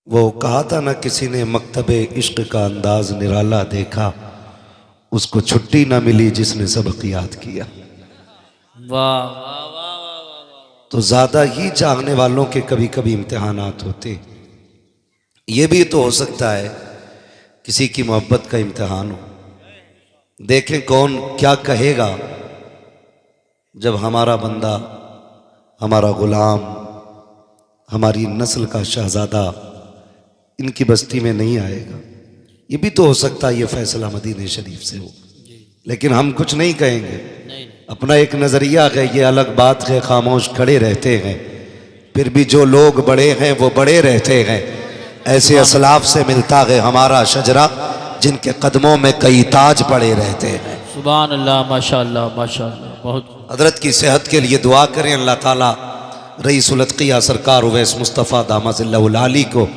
वो कहा था ना, किसी ने मकतबे इश्क का अंदाज निराला देखा, उसको छुट्टी ना मिली जिसने सबक याद किया। वाह वाह वाह वाह वाह। तो ज़्यादा ही चाहने वालों के कभी कभी इम्तिहानात होते। ये भी तो हो सकता है किसी की मोहब्बत का इम्तिहान हो। देखें कौन क्या कहेगा जब हमारा बंदा, हमारा गुलाम, हमारी नस्ल का शहजादा इनकी बस्ती में नहीं आएगा। ये भी तो हो सकता है ये फैसला मदीने शरीफ से हो, लेकिन हम कुछ नहीं कहेंगे। नहीं अपना एक नज़रिया है, ये अलग बात है, खामोश खड़े रहते हैं। फिर भी जो लोग बड़े हैं वो बड़े रहते हैं। ऐसे असलाफ से मिलता है हमारा शजरा, जिनके कदमों में कई ताज पड़े रहते हैं। सुभान अल्लाह, माशाअल्लाह माशाअल्लाह। बहुत हजरत की सेहत के लिए दुआ करें, अल्लाह ताला रईसुल अत्किया सरकार उवैस मुस्तफ़ा दामज़िल्लहुल-आली को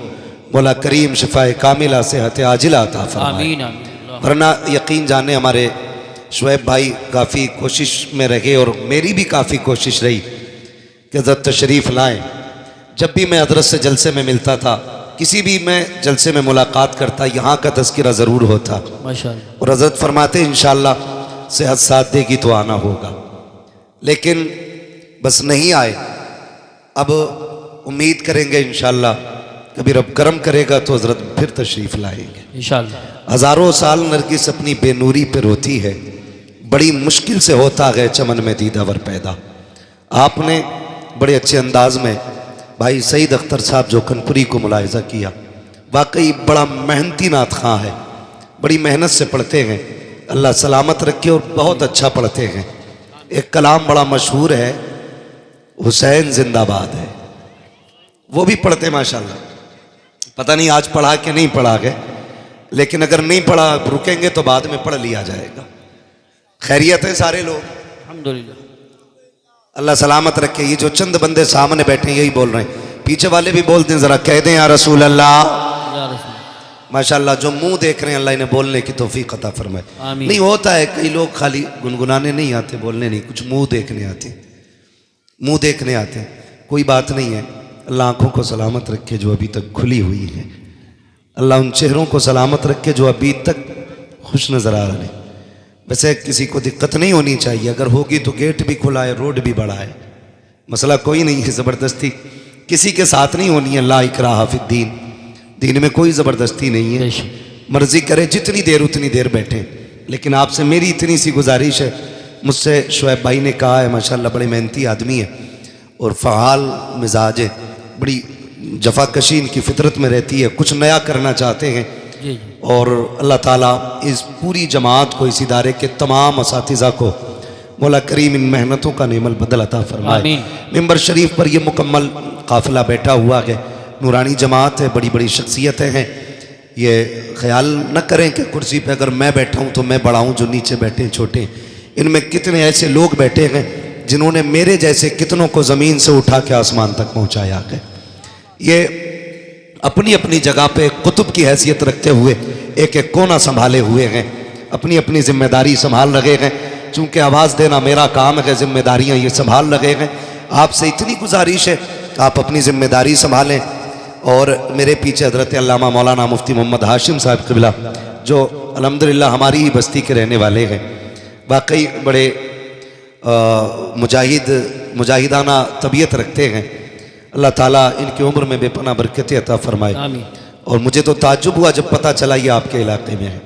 मौला करीम शिफाए कामिला सेहत आजिला अता फरमाए। आमीन आमीन। वरना यकीन जाने हमारे शुएब भाई काफ़ी कोशिश में रहे और मेरी भी काफ़ी कोशिश रही कि हज़रत तशरीफ़ लाएँ। जब भी मैं हज़रत से जलसे में मिलता था, किसी भी मैं जलसे में मुलाकात करता, यहाँ का तज़किरा ज़रूर होता माशाअल्लाह। और हज़रत फरमाते इंशाअल्लाह सेहत साथ देगी तो आना होगा। लेकिन बस नहीं आए। अब उम्मीद करेंगे इंशाअल्लाह कभी रब करम करेगा तो हज़रत फिर तशरीफ़ लाएंगे इंशाअल्लाह। हज़ारों साल नरगिस अपनी बेनूरी पे रोती है, बड़ी मुश्किल से होता है चमन में दीदावर पैदा। आपने बड़े अच्छे अंदाज में भाई सईद अख्तर साहब जो कनपुरी को मुलाहिज़ा किया, वाकई बड़ा मेहनती नात खां है, बड़ी मेहनत से पढ़ते हैं। अल्लाह सलामत रखे और बहुत अच्छा पढ़ते हैं। एक कलाम बड़ा मशहूर है, हुसैन जिंदाबाद है, वो भी पढ़ते माशाल्लाह। पता नहीं आज पढ़ा कि नहीं पढ़ा गए, लेकिन अगर नहीं पढ़ा रुकेंगे तो बाद में पढ़ लिया जाएगा। खैरियत है सारे लोग, अल्हम्दुलिल्लाह। अल्लाह सलामत रखे। ये जो चंद बंदे सामने बैठे हैं यही बोल रहे हैं, पीछे वाले भी बोलते हैं, जरा कह दें या रसूल अल्लाह। या रसूल। माशाल्लाह जो मुंह देख रहे हैं अल्लाह इन्हें बोलने की तौफीक अता फरमाए। आमीन। नहीं होता है कई लोग खाली गुनगुनाने नहीं आते, बोलने नहीं, कुछ मुंह देखने आते, मुंह देखने आते हैं। कोई बात नहीं है, अल्लाह आंखों को सलामत रखे जो अभी तक खुली हुई हैं। अल्लाह उन चेहरों को सलामत रखे जो अभी तक खुश नज़र आ रहे हैं। वैसे किसी को दिक्कत नहीं होनी चाहिए, अगर होगी तो गेट भी खुला है, रोड भी बड़ा है, मसला कोई नहीं है। ज़बरदस्ती किसी के साथ नहीं होनी है। ला इकराहा फिद्दीन, दीन में कोई ज़बरदस्ती नहीं है। मर्जी करे जितनी देर उतनी देर बैठे। लेकिन आपसे मेरी इतनी सी गुजारिश है, मुझसे शुएब भाई ने कहा है माशाल्लाह बड़े मेहनती आदमी है और फ़ाल मिजाज है, बड़ी जफाकशी इनकी फितरत में रहती है, कुछ नया करना चाहते हैं। जी जी। और अल्लाह ताला इस पूरी जमात को, इस इदारे के तमाम असातिज़ा को मौला करीम इन मेहनतों का नेमल बदल अता फरमाए। आमीन। मिंबर शरीफ पर ये मुकम्मल काफ़िला बैठा हुआ है, नूरानी जमात है, बड़ी बड़ी शख्सियतें हैं। ये ख्याल न करें कि कुर्सी पे अगर मैं बैठा हूँ तो मैं बड़ा हूँ, जो नीचे बैठे हैं छोटे। इनमें कितने ऐसे लोग बैठे हैं जिन्होंने मेरे जैसे कितनों को ज़मीन से उठा के आसमान तक पहुँचाया है। ये अपनी अपनी जगह पे कुतुब की हैसियत रखते हुए एक एक कोना संभाले हुए हैं, अपनी अपनी जिम्मेदारी संभाल रहे हैं। चूँकि आवाज़ देना मेरा काम है, जिम्मेदारियाँ ये संभाल रहे हैं। आपसे इतनी गुजारिश है आप अपनी जिम्मेदारी संभालें। और मेरे पीछे हज़रत अल्लामा मौलाना मुफ्ती मोहम्मद हाशिम साहब क़िबला, जो अल्हम्दुलिल्लाह हमारी ही बस्ती के रहने वाले हैं, वाकई बड़े मुजाहिदाना तबीयत रखते हैं। अल्लाह ताला इनकी उम्र में बेपनाह बरकतें अता फरमाए। आमीन। और मुझे तो ताज्जुब हुआ जब पता चला ये आपके इलाके में है।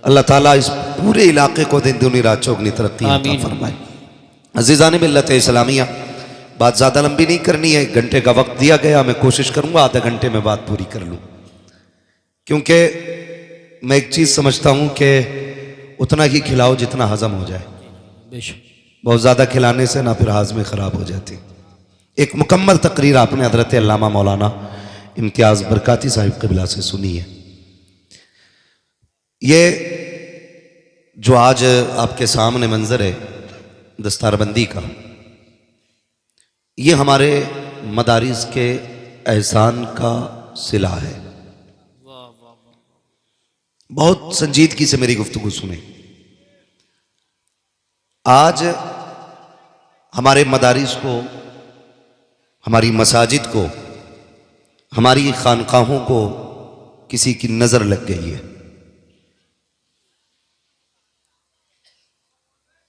अल्लाह ताला इस पूरे इलाके को दिन दूनी रात चौगनी तरक्की अता आमीन। फरमाए। अज़ीज़ान मिल्लत इस्लामिया, बात ज़्यादा लंबी नहीं करनी है, 1 घंटे का वक्त दिया गया, मैं कोशिश करूँगा आधे घंटे में बात पूरी कर लूँ। क्योंकि मैं एक चीज़ समझता हूँ कि उतना ही खिलाओ जितना हज़म हो जाए। बेशक। बहुत ज़्यादा खिलाने से ना फिर हाज़में ख़राब हो जाती। एक मुकम्मल तकरीर आपने हज़रत अल्लामा मौलाना इम्तियाज़ बरकाती साहिब क़िबला से सुनी है। ये जो आज आपके सामने मंजर है दस्तारबंदी का, ये हमारे मदारिस के एहसान का सिला है। बहुत संजीदगी से मेरी गुफ्तगू सुने। आज हमारे मदारिस को, हमारी मसाजिद को, हमारी खानकाहों को किसी की नजर लग गई है।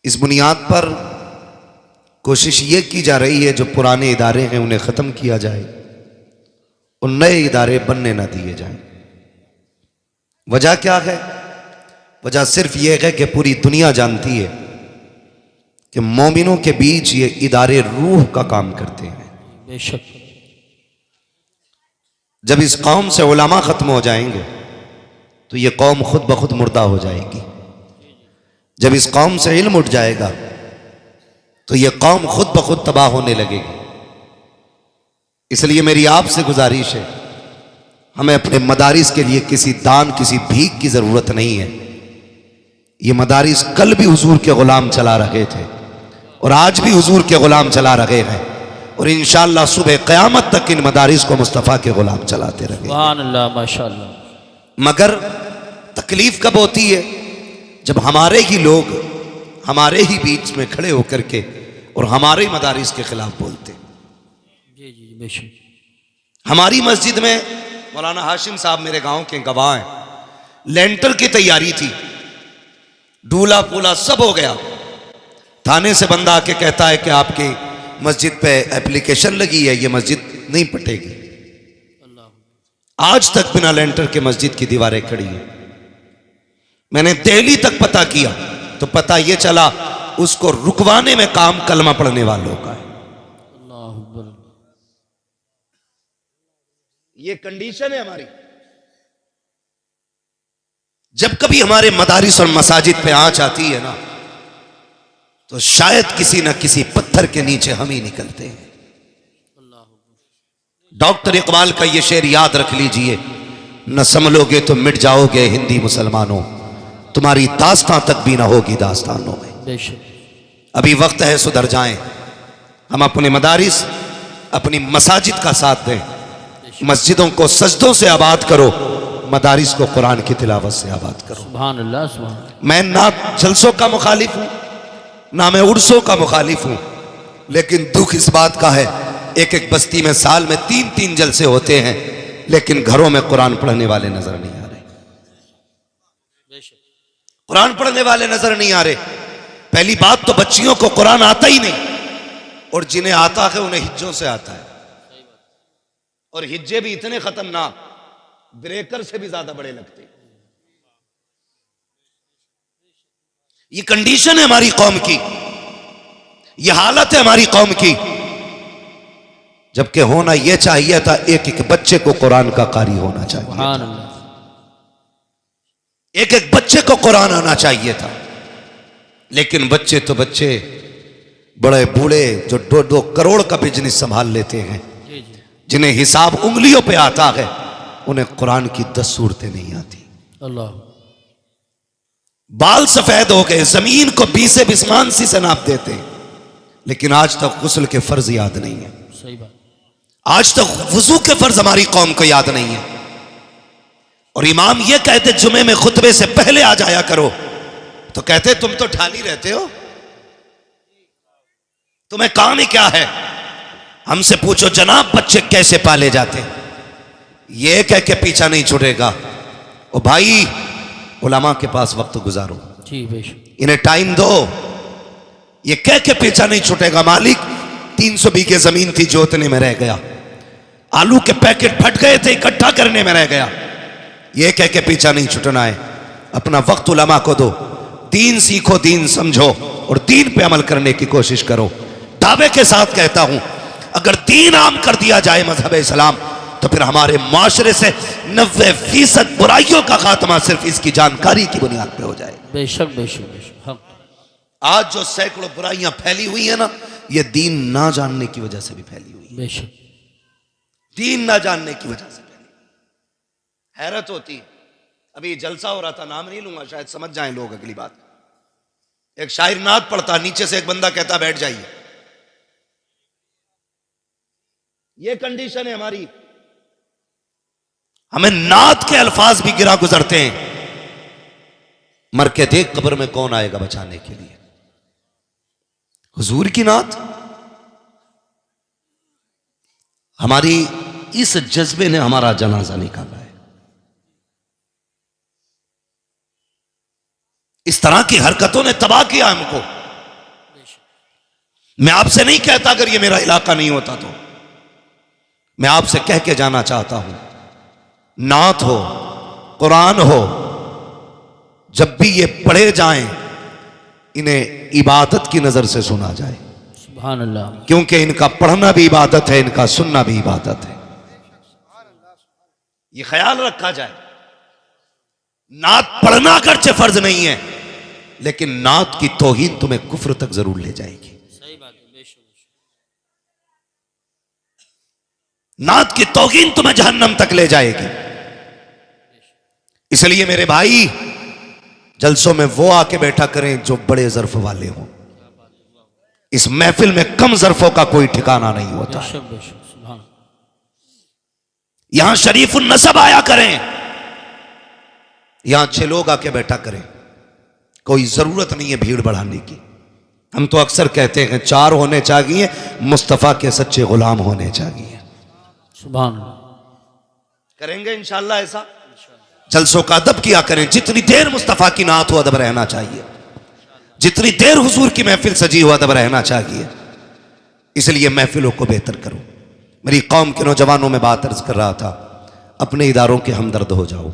इस बुनियाद पर कोशिश ये की जा रही है जो पुराने इदारे हैं उन्हें ख़त्म किया जाए और नए इदारे बनने ना दिए जाएं। वजह क्या है? वजह सिर्फ यह है कि पूरी दुनिया जानती है कि मोमिनों के बीच ये इदारे रूह का काम करते हैं। बेशक। जब इस कौम से उलमा ख़त्म हो जाएंगे तो ये कौम खुद ब खुद मुर्दा हो जाएगी। जब इस कौम से इल्म उठ जाएगा तो ये कौम खुद ब खुद तबाह होने लगेगी। इसलिए मेरी आपसे गुजारिश है, हमें अपने मदारिस के लिए किसी दान किसी भीख की ज़रूरत नहीं है। ये मदारिस कल भी हुजूर के ग़ुलाम चला रहे थे और आज भी हुजूर के ग़ुलाम चला रहे हैं और इंशाअल्लाह सुबह क़यामत तक इन मदारिस को मुस्तफ़ा के ग़ुलाम चलाते रहे। सुभान अल्लाह, माशाअल्लाह। मगर तकलीफ कब होती है? जब हमारे ही लोग हमारे ही बीच में खड़े होकर के और हमारे मदारिस के खिलाफ बोलते। जी जी बेशक। हमारी मस्जिद में मौलाना हाशिम साहब मेरे गांव के गवाह हैं, लेंटर की तैयारी थी, डूला पूला सब हो गया। थाने से बंदा आके कहता है कि आपकी मस्जिद पे एप्लीकेशन लगी है, ये मस्जिद नहीं पटेगी। आज तक बिना लेंटर के मस्जिद की दीवारें खड़ी हैं। मैंने दिल्ली तक पता किया तो पता ये चला उसको रुकवाने में काम कलमा पढ़ने वालों का है। ये कंडीशन है हमारी। जब कभी हमारे मदारिस और मसाजिद पे आंच आती है ना तो शायद किसी न किसी पत्थर के नीचे हम ही निकलते हैं। डॉक्टर इकबाल का ये शेर याद रख लीजिए, न संभलोगे तो मिट जाओगे हिंदी मुसलमानों, तुम्हारी दास्तां तक भी ना होगी दास्तानों में। अभी वक्त है सुधर जाएं। हम अपने मदारिस अपनी मसाजिद का साथ दें। मस्जिदों को सजदों से आबाद करो, मदारिस को कुरान की तिलावत से आबाद करो। सुभान अल्लाह, सुभान। मैं ना जलसों का मुखालिफ हूं ना मैं उर्सों का मुखालिफ हूं, लेकिन दुख इस बात का है एक एक बस्ती में साल में 3-3 जलसे होते हैं लेकिन घरों में कुरान पढ़ने वाले नजर नहीं आ रहे। कुरान पढ़ने वाले नजर नहीं आ रहे। पहली बात तो बच्चियों को कुरान आता ही नहीं और जिन्हें आता है उन्हें हिज्जों से आता है और हिज्जे भी इतने खतरनाक, ब्रेकर से भी ज्यादा बड़े लगते हैं। ये कंडीशन है हमारी कौम की, ये हालत है हमारी कौम की। जबकि होना यह चाहिए था एक एक बच्चे को कुरान का कारी होना चाहिए, एक एक बच्चे को कुरान आना चाहिए था। लेकिन बच्चे तो बच्चे, बड़े बूढ़े जो 2-2 करोड़ का बिजनेस संभाल लेते हैं, जिन्हें हिसाब उंगलियों पे आता है, उन्हें कुरान की 10 सूरतें नहीं आती। अल्लाह। बाल सफेद हो गए, जमीन को 20 बिस्मानसी से नाप देते हैं, लेकिन आज तक गुस्ल के फर्ज याद नहीं है। सही बात। आज तक वुजू के फर्ज हमारी कौम को याद नहीं है। और इमाम ये कहते जुमे में खुतबे से पहले आ जाया करो, तो कहते तुम तो ठानी रहते हो, तुम्हें काम ही क्या है। हमसे पूछो जनाब बच्चे कैसे पाले जाते हैं, ये कह के पीछा नहीं छुड़ेगा। ओ भाई उलमा के पास वक्त गुजारो, जी बेशक, इन्हें टाइम दो, ये कह के पीछा नहीं छूटेगा। मालिक 300 बीघे जमीन थी जोतने में रह गया, आलू के पैकेट फट गए थे इकट्ठा करने में रह गया, ये कह के पीछा नहीं छूटना है। अपना वक्त उलमा को दो, दीन सीखो, दीन समझो और दीन पे अमल करने की कोशिश करो। दावे के साथ कहता हूं अगर दीन आम कर दिया जाए मजहब इस्लाम तो फिर हमारे माशरे से 90% बुराइयों का खात्मा सिर्फ इसकी जानकारी की बुनियाद पे हो जाए। बेशक बेशक बेशक। हाँ। आज जो सैकड़ों बुराइयां फैली हुई है ना, ये दीन ना जानने की वजह से भी फैली हुई है। बेशक, दीन ना जानने की वजह से फैली। हैरत होती है, अभी जलसा हो रहा था, नाम नहीं लूंगा शायद समझ जाएं लोग अगली बात। एक शायर नात पढ़ता, नीचे से एक बंदा कहता बैठ जाइए। ये कंडीशन है हमारी। हमें नात के अल्फाज भी गिरा गुजरते हैं, मर के देख कब्र में कौन आएगा बचाने के लिए। हुजूर की नात। हमारी इस जज्बे ने हमारा जनाजा निकाला है। इस तरह की हरकतों ने तबाह किया हमको। मैं आपसे नहीं कहता अगर ये मेरा इलाका नहीं होता तो, मैं आपसे कह के जाना चाहता हूं, नात हो, कुरान हो, जब भी ये पढ़े जाएं इन्हें इबादत की नजर से सुना जाए। सुभान अल्लाह। क्योंकि इनका पढ़ना भी इबादत है, इनका सुनना भी इबादत है। ये ख्याल रखा जाए। नात पढ़ना अगरचे फर्ज नहीं है, लेकिन नात की तौहीन तुम्हें कुफ्र तक जरूर ले जाएगी। सही बात है, बेशक। नात की तौहीन तुम्हें जहन्नम तक ले जाएगी। इसलिए मेरे भाई, जलसों में वो आके बैठा करें जो बड़े ज़र्फ वाले हों। इस महफिल में कम ज़र्फों का कोई ठिकाना नहीं होता है। बेशक बेशक, सुभान। यहां शरीफुन नसब आया करें, यहां 6 लोग आके बैठा करें। कोई जरूरत नहीं है भीड़ बढ़ाने की। हम तो अक्सर कहते हैं 4 होने चाहिए, मुस्तफा के सच्चे गुलाम होने चाहिए। सुभान। करेंगे इंशाअल्लाह ऐसा। जलसों का अदब किया करें। जितनी देर मुस्तफा की नात हो अदब रहना चाहिए, जितनी देर हुजूर की महफिल सजी हो अदब रहना चाहिए। इसलिए महफिलों को बेहतर करो। मेरी कौम के नौजवानों में बात अर्ज कर रहा था, अपने इदारों के हमदर्द हो जाओ,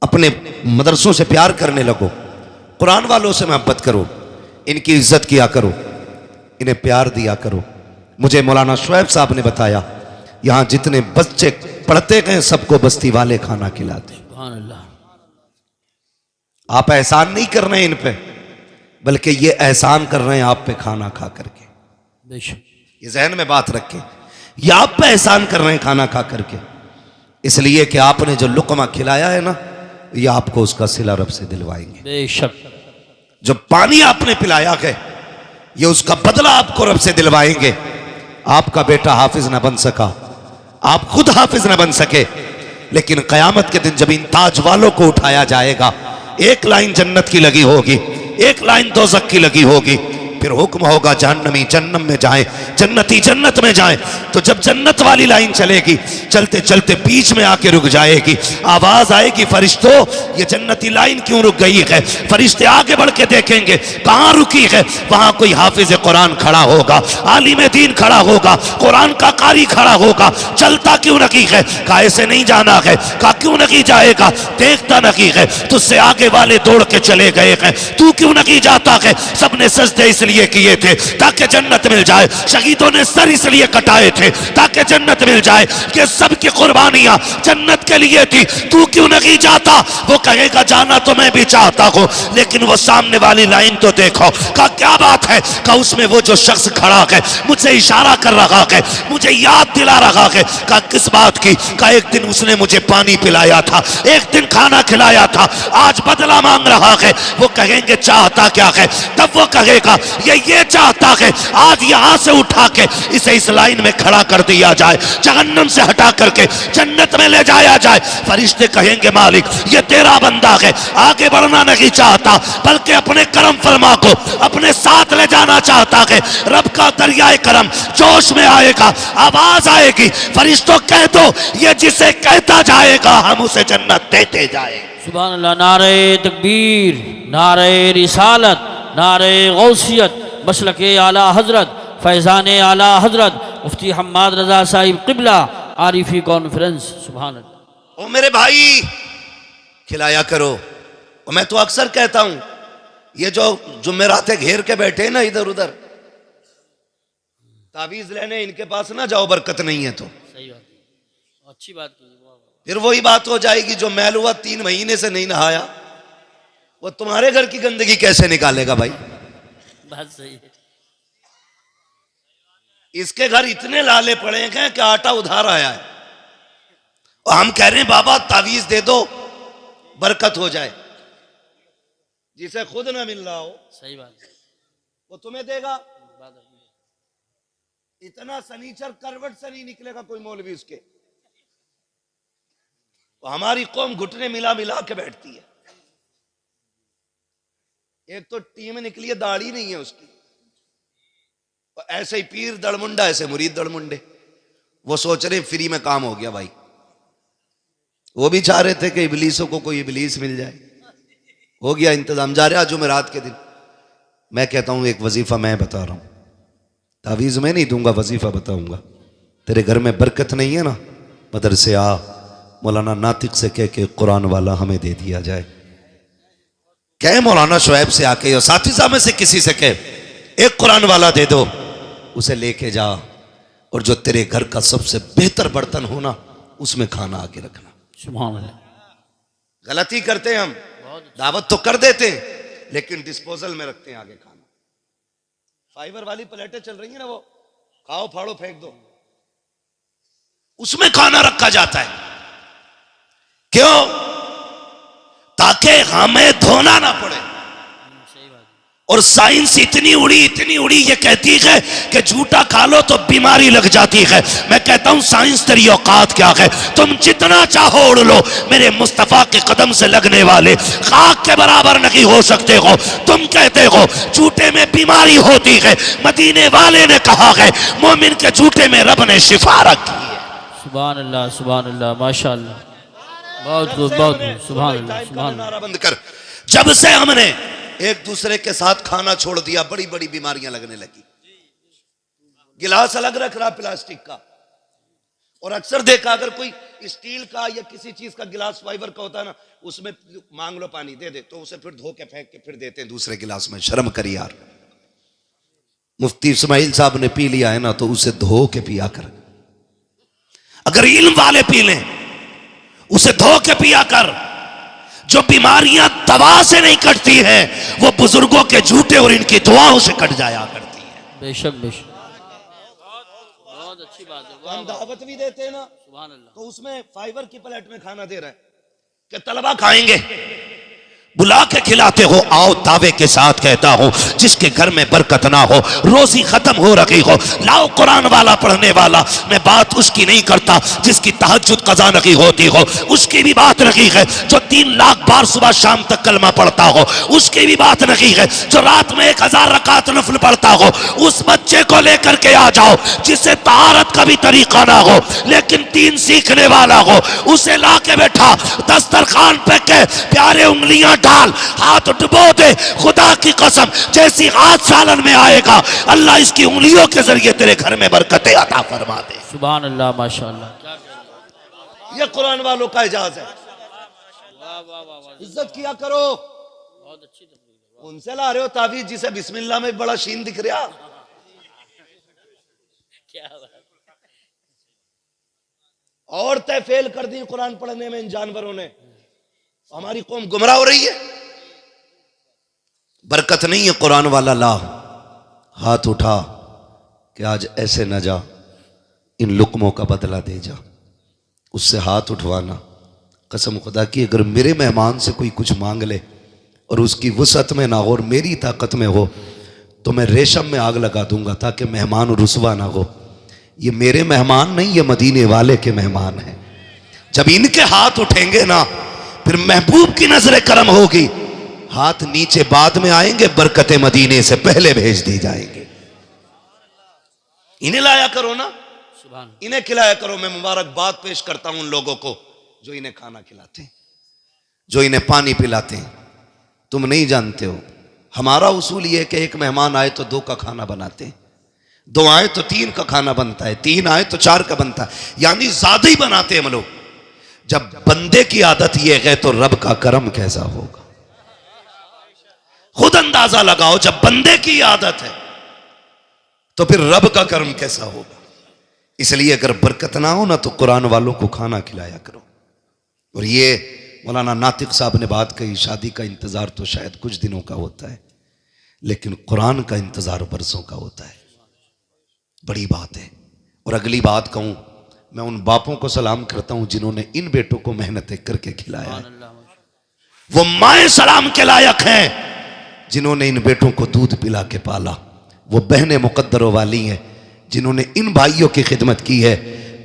अपने मदरसों से प्यार करने लगो, कुरान वालों से मोहब्बत करो, इनकी इज्जत किया करो, इन्हें प्यार दिया करो। मुझे मौलाना शुएब साहब ने बताया, यहां जितने बच्चे पढ़ते गए सबको बस्ती वाले खाना खिलाते। सुभान अल्लाह। आप एहसान नहीं कर रहे हैं इन पे, बल्कि ये एहसान कर रहे हैं आप पे खाना खा करके। बेशक। ये जहन में बात रखें, ये आप पे एहसान कर रहे हैं खाना खा करके, इसलिए कि आपने जो लुकमा खिलाया है ना, ये आपको उसका सिला रब से दिलवाएंगे। बेशक। जो पानी आपने पिलाया है, ये उसका बदला आपको रब से दिलवाएंगे। आपका बेटा हाफिज ना बन सका, आप खुद हाफिज ना बन सके, लेकिन कयामत के दिन जब इन ताज वालों को उठाया जाएगा, एक लाइन जन्नत की लगी होगी, एक लाइन दोज़ख की लगी होगी, फिर हुक्म होगा जहन्नमी जन्नम में जाए, जन्नती जन्नत में जाए। तो जब जन्नत वाली लाइन चलेगी, चलते चलते बीच में आके रुक जाएगी, आवाज आएगी, फरिश्तों ये जन्नती लाइन क्यों रुक गई है? फरिश्ते आगे बढ़ के देखेंगे कहां रुकी है, वहां कोई हाफिज कुरान खड़ा होगा, आलिम दीन खड़ा होगा, कुरान का कारी खड़ा होगा। चलता क्यों नहीं है? कहा ऐसे नहीं जाना है। कहा क्यों नहीं जाएगा? देखता नहीं है, तुझसे आगे वाले दौड़ के चले गए हैं, तू क्यों नहीं जाता है? सबने सजदे इसलिए किए थे ताकि जन्नत मिल जाए, शहीदों ने सर इसलिए कटाए थे ताकि जन्नत मिल जाए, कि सबकी कुर्बानियां जन्नत के लिए थी, तू क्यों नहीं जाता? वो कहेगा जाना तो मैं भी चाहता हूं, लेकिन वो सामने वाली लाइन तो देखो। कहा क्या बात है? कहा उसमें वो जो शख्स खड़ा है मुझसे इशारा कर रहा है, मुझे याद दिला रहा है। कहा किस बात की? कहा एक दिन उसने मुझे पानी पिलाया था, एक दिन खाना खिलाया था, आज बदला मांग रहा है। वो कहेंगे चाहता क्या है? तब वो कहेगा ये चाहता है आज यहां से उठा के इसे इस लाइन में खड़ा कर दिया जाए, जहन्नम से हटा करके जन्नत में ले जाया जाए। फरिश्ते कहेंगे मालिक ये तेरा बंदा है, आगे बढ़ना नहीं चाहता, बल्कि अपने करम फरमा को अपने साथ ले जाना चाहता है। रब का दरियाए करम जोश में आएगा, आवाज आएगी, फरिश्तों कह दो ये जिसे कहता जाएगा हम उसे जन्नत देते जाएंगे। सुभान अल्लाह। नारे तकबीर, नारे रिसालत, नारे गौसियत, मसलके आला हजरत, फैज़ान आला हजरत, मुफ्ती हम्माद रजा साहिब क़िबला, आरिफी कॉन्फ्रेंस। सुभान अल्लाह। ओ मेरे भाई खिलाया करो। और मैं तो अक्सर कहता हूं, ये जो जुमेरातें घेर के बैठे ना इधर उधर तावीज लेने, इनके पास ना जाओ, बरकत नहीं है तो। सही बात है, अच्छी बात की। फिर वही बात हो जाएगी, जो मैल हुआ 3 महीने से नहीं नहाया, वो तुम्हारे घर की गंदगी कैसे निकालेगा भाई? बात सही है। इसके घर इतने लाले पड़े हैं कि आटा उधार आया है, और हम कह रहे हैं बाबा तावीज दे दो बरकत हो जाए। जिसे खुद ना मिल रहा हो, सही बात है, वो तुम्हें देगा। बात है। इतना सनीचर करवट से नहीं निकलेगा कोई मौलवी उसके। तो हमारी कौम घुटने मिला मिला के बैठती है। एक तो टीम निकली है, दाढ़ी नहीं है उसकी, और ऐसे ही पीर दड़मुंडा, ऐसे मुरीद दड़मुंडे। वो सोच रहे फ्री में काम हो गया भाई। वो भी चाह रहे थे कि इबलीसों को कोई इबलीस मिल जाए। हो गया इंतजाम। जा रहे आज जुमेरात के दिन। मैं कहता हूं एक वजीफा मैं बता रहा हूं, तावीज़ मैं नहीं दूंगा, वजीफा बताऊंगा। तेरे घर में बरकत नहीं है ना, मदरसे आ, मौलाना नातिक से कह के कुरान वाला हमें दे दिया जाए। कह मौलाना शुएब से आके या साथी साहब में से किसी से कह एक कुरान वाला दे दो, उसे लेके जा, और जो तेरे घर का सबसे बेहतर बर्तन हो ना उसमें खाना आके रखना। सुभान अल्लाह। गलती करते हैं हम, दावत तो कर देते हैं लेकिन डिस्पोजल में रखते हैं आगे खाना। फाइबर वाली प्लेटें चल रही है ना, वो खाओ फाड़ो फेंक दो, उसमें खाना रखा जाता है। क्यों? ताकि हमें धोना ना पड़े। और साइंस इतनी उड़ी ये कहती है कि झूठा खा लो तो बीमारी लग जाती है। मैं कहता हूं साइंस तेरी औकात क्या है? तुम जितना चाहो उड़ लो, मेरे मुस्तफा के कदम से लगने वाले खाक के बराबर नहीं हो सकते हो। तुम कहते हो झूठे में बीमारी होती है, मदीने वाले ने कहा है मोमिन के झूठे में रब ने शिफा रखी है। सुभान अल्लाह माशाअल्लाह, बहुत खूब बहुत खूब। सुभान अल्लाह सुभान अल्लाह। बंद कर। जब से हमने एक दूसरे के साथ खाना छोड़ दिया, बड़ी बड़ी बीमारियां लगने लगी। गिलास अलग रख रहा प्लास्टिक का, और अक्सर देखा अगर कोई स्टील का या किसी चीज का गिलास फाइबर का होता है ना, उसमें मांग लो पानी दे दे तो उसे फिर धो के फेंक के फिर देते हैं दूसरे गिलास में। शर्म करी यार। मुफ्ती इस्माइल साहब ने पी लिया है ना तो उसे धो के पिया कर। अगर इल्म वाले पी लें उसे धो के पिया कर। जो बीमारियां दवा से नहीं कटती हैं वो बुजुर्गों के झूठे और इनकी दुआओं से कट जाया करती है। बेशक बेशक, बहुत अच्छी बात है। हम दावत भी देते हैं ना, सुभान अल्लाह, तो उसमें फाइबर की प्लेट में खाना दे रहा है कि तलबा खाएंगे, बुला के खिलाते हो। आओ दावे के साथ कहता हूं जिसके घर में बरकत ना हो, रोजी खत्म हो रही हो, लाओ कुरान वाला पढ़ने वाला। मैं बात उसकी नहीं करता जिसकी तहज्जुद कज़ा नहीं होती हो, उसकी भी बात नहीं है। जो 3 लाख बार सुबह शाम तक कलमा पढ़ता हो, उसकी भी बात नहीं है। जो रात में 1000 रकात नफल पढ़ता हो, उस बच्चे को लेकर के आ जाओ जिसे तहारत का भी तरीका ना हो लेकिन 3 सीखने वाला हो। उसे ला के बैठा दस्तरखान पे के प्यारे उंगलियां डाल, हाथ डुबो दे। खुदा की कसम जैसी हाथ सालन में आएगा अल्लाह इसकी उंगलियों के जरिए तेरे घर में बरकतें अता फरमा दे। सुभान अल्लाह माशाअल्लाह। ये कुरान वालों का एजाज है। वाह वाह वाह, इज्जत किया करो। बहुत अच्छी तकरीर। उनसे ला रहे हो तावीज जिसे बिस्मिल्लाह में बड़ा शीन दिख रहा। क्या बात। और तय फेल कर दी कुरान पढ़ने में इन जानवरों ने। हमारी कौम गुमराह हो रही है। बरकत नहीं है कुरान वाला ला, हाथ उठा कि आज ऐसे न जा, इन लुकमों का बदला दे जा। उससे हाथ उठवाना। कसम खुदा की अगर मेरे मेहमान से कोई कुछ मांग ले और उसकी वसअत में ना हो और मेरी ताकत में हो तो मैं रेशम में आग लगा दूंगा ताकि मेहमान रुसवा ना हो। ये मेरे मेहमान नहीं, ये मदीने वाले के मेहमान हैं। जब इनके हाथ उठेंगे ना फिर महबूब की नजर करम होगी। हाथ नीचे बाद में आएंगे, बरकतें मदीने से पहले भेज दी जाएंगे। इन्हें लाया करो ना, सुभान, इन्हें खिलाया करो। मैं मुबारकबाद पेश करता हूं उन लोगों को जो इन्हें खाना खिलाते हैं, जो इन्हें पानी पिलाते हैं। तुम नहीं जानते हो हमारा उसूल यह है कि एक मेहमान आए तो 2 का खाना बनाते हैं, 2 आए तो 3 का खाना बनता है, 3 आए तो 4 का बनता है, यानी ज्यादा ही बनाते हैं हम लोग। जब बंदे की आदत यह है तो रब का करम कैसा होगा। खुद अंदाजा लगाओ, जब बंदे की आदत है तो फिर रब का करम कैसा होगा। इसलिए अगर बरकत ना हो ना तो कुरान वालों को खाना खिलाया करो। और ये मौलाना नातिक साहब ने बात कही, शादी का इंतजार तो शायद कुछ दिनों का होता है लेकिन कुरान का इंतजार बरसों का होता है। बड़ी बात है। और अगली बात कहूं, मैं उन बापों को सलाम करता हूं जिन्होंने इन बेटों को मेहनत करके खिलाया है। वो माए सलाम के लायक हैं जिन्होंने इन बेटों को दूध पिला के पाला। वो बहनें मुकद्दरों वाली हैं जिन्होंने इन भाइयों की खिदमत की है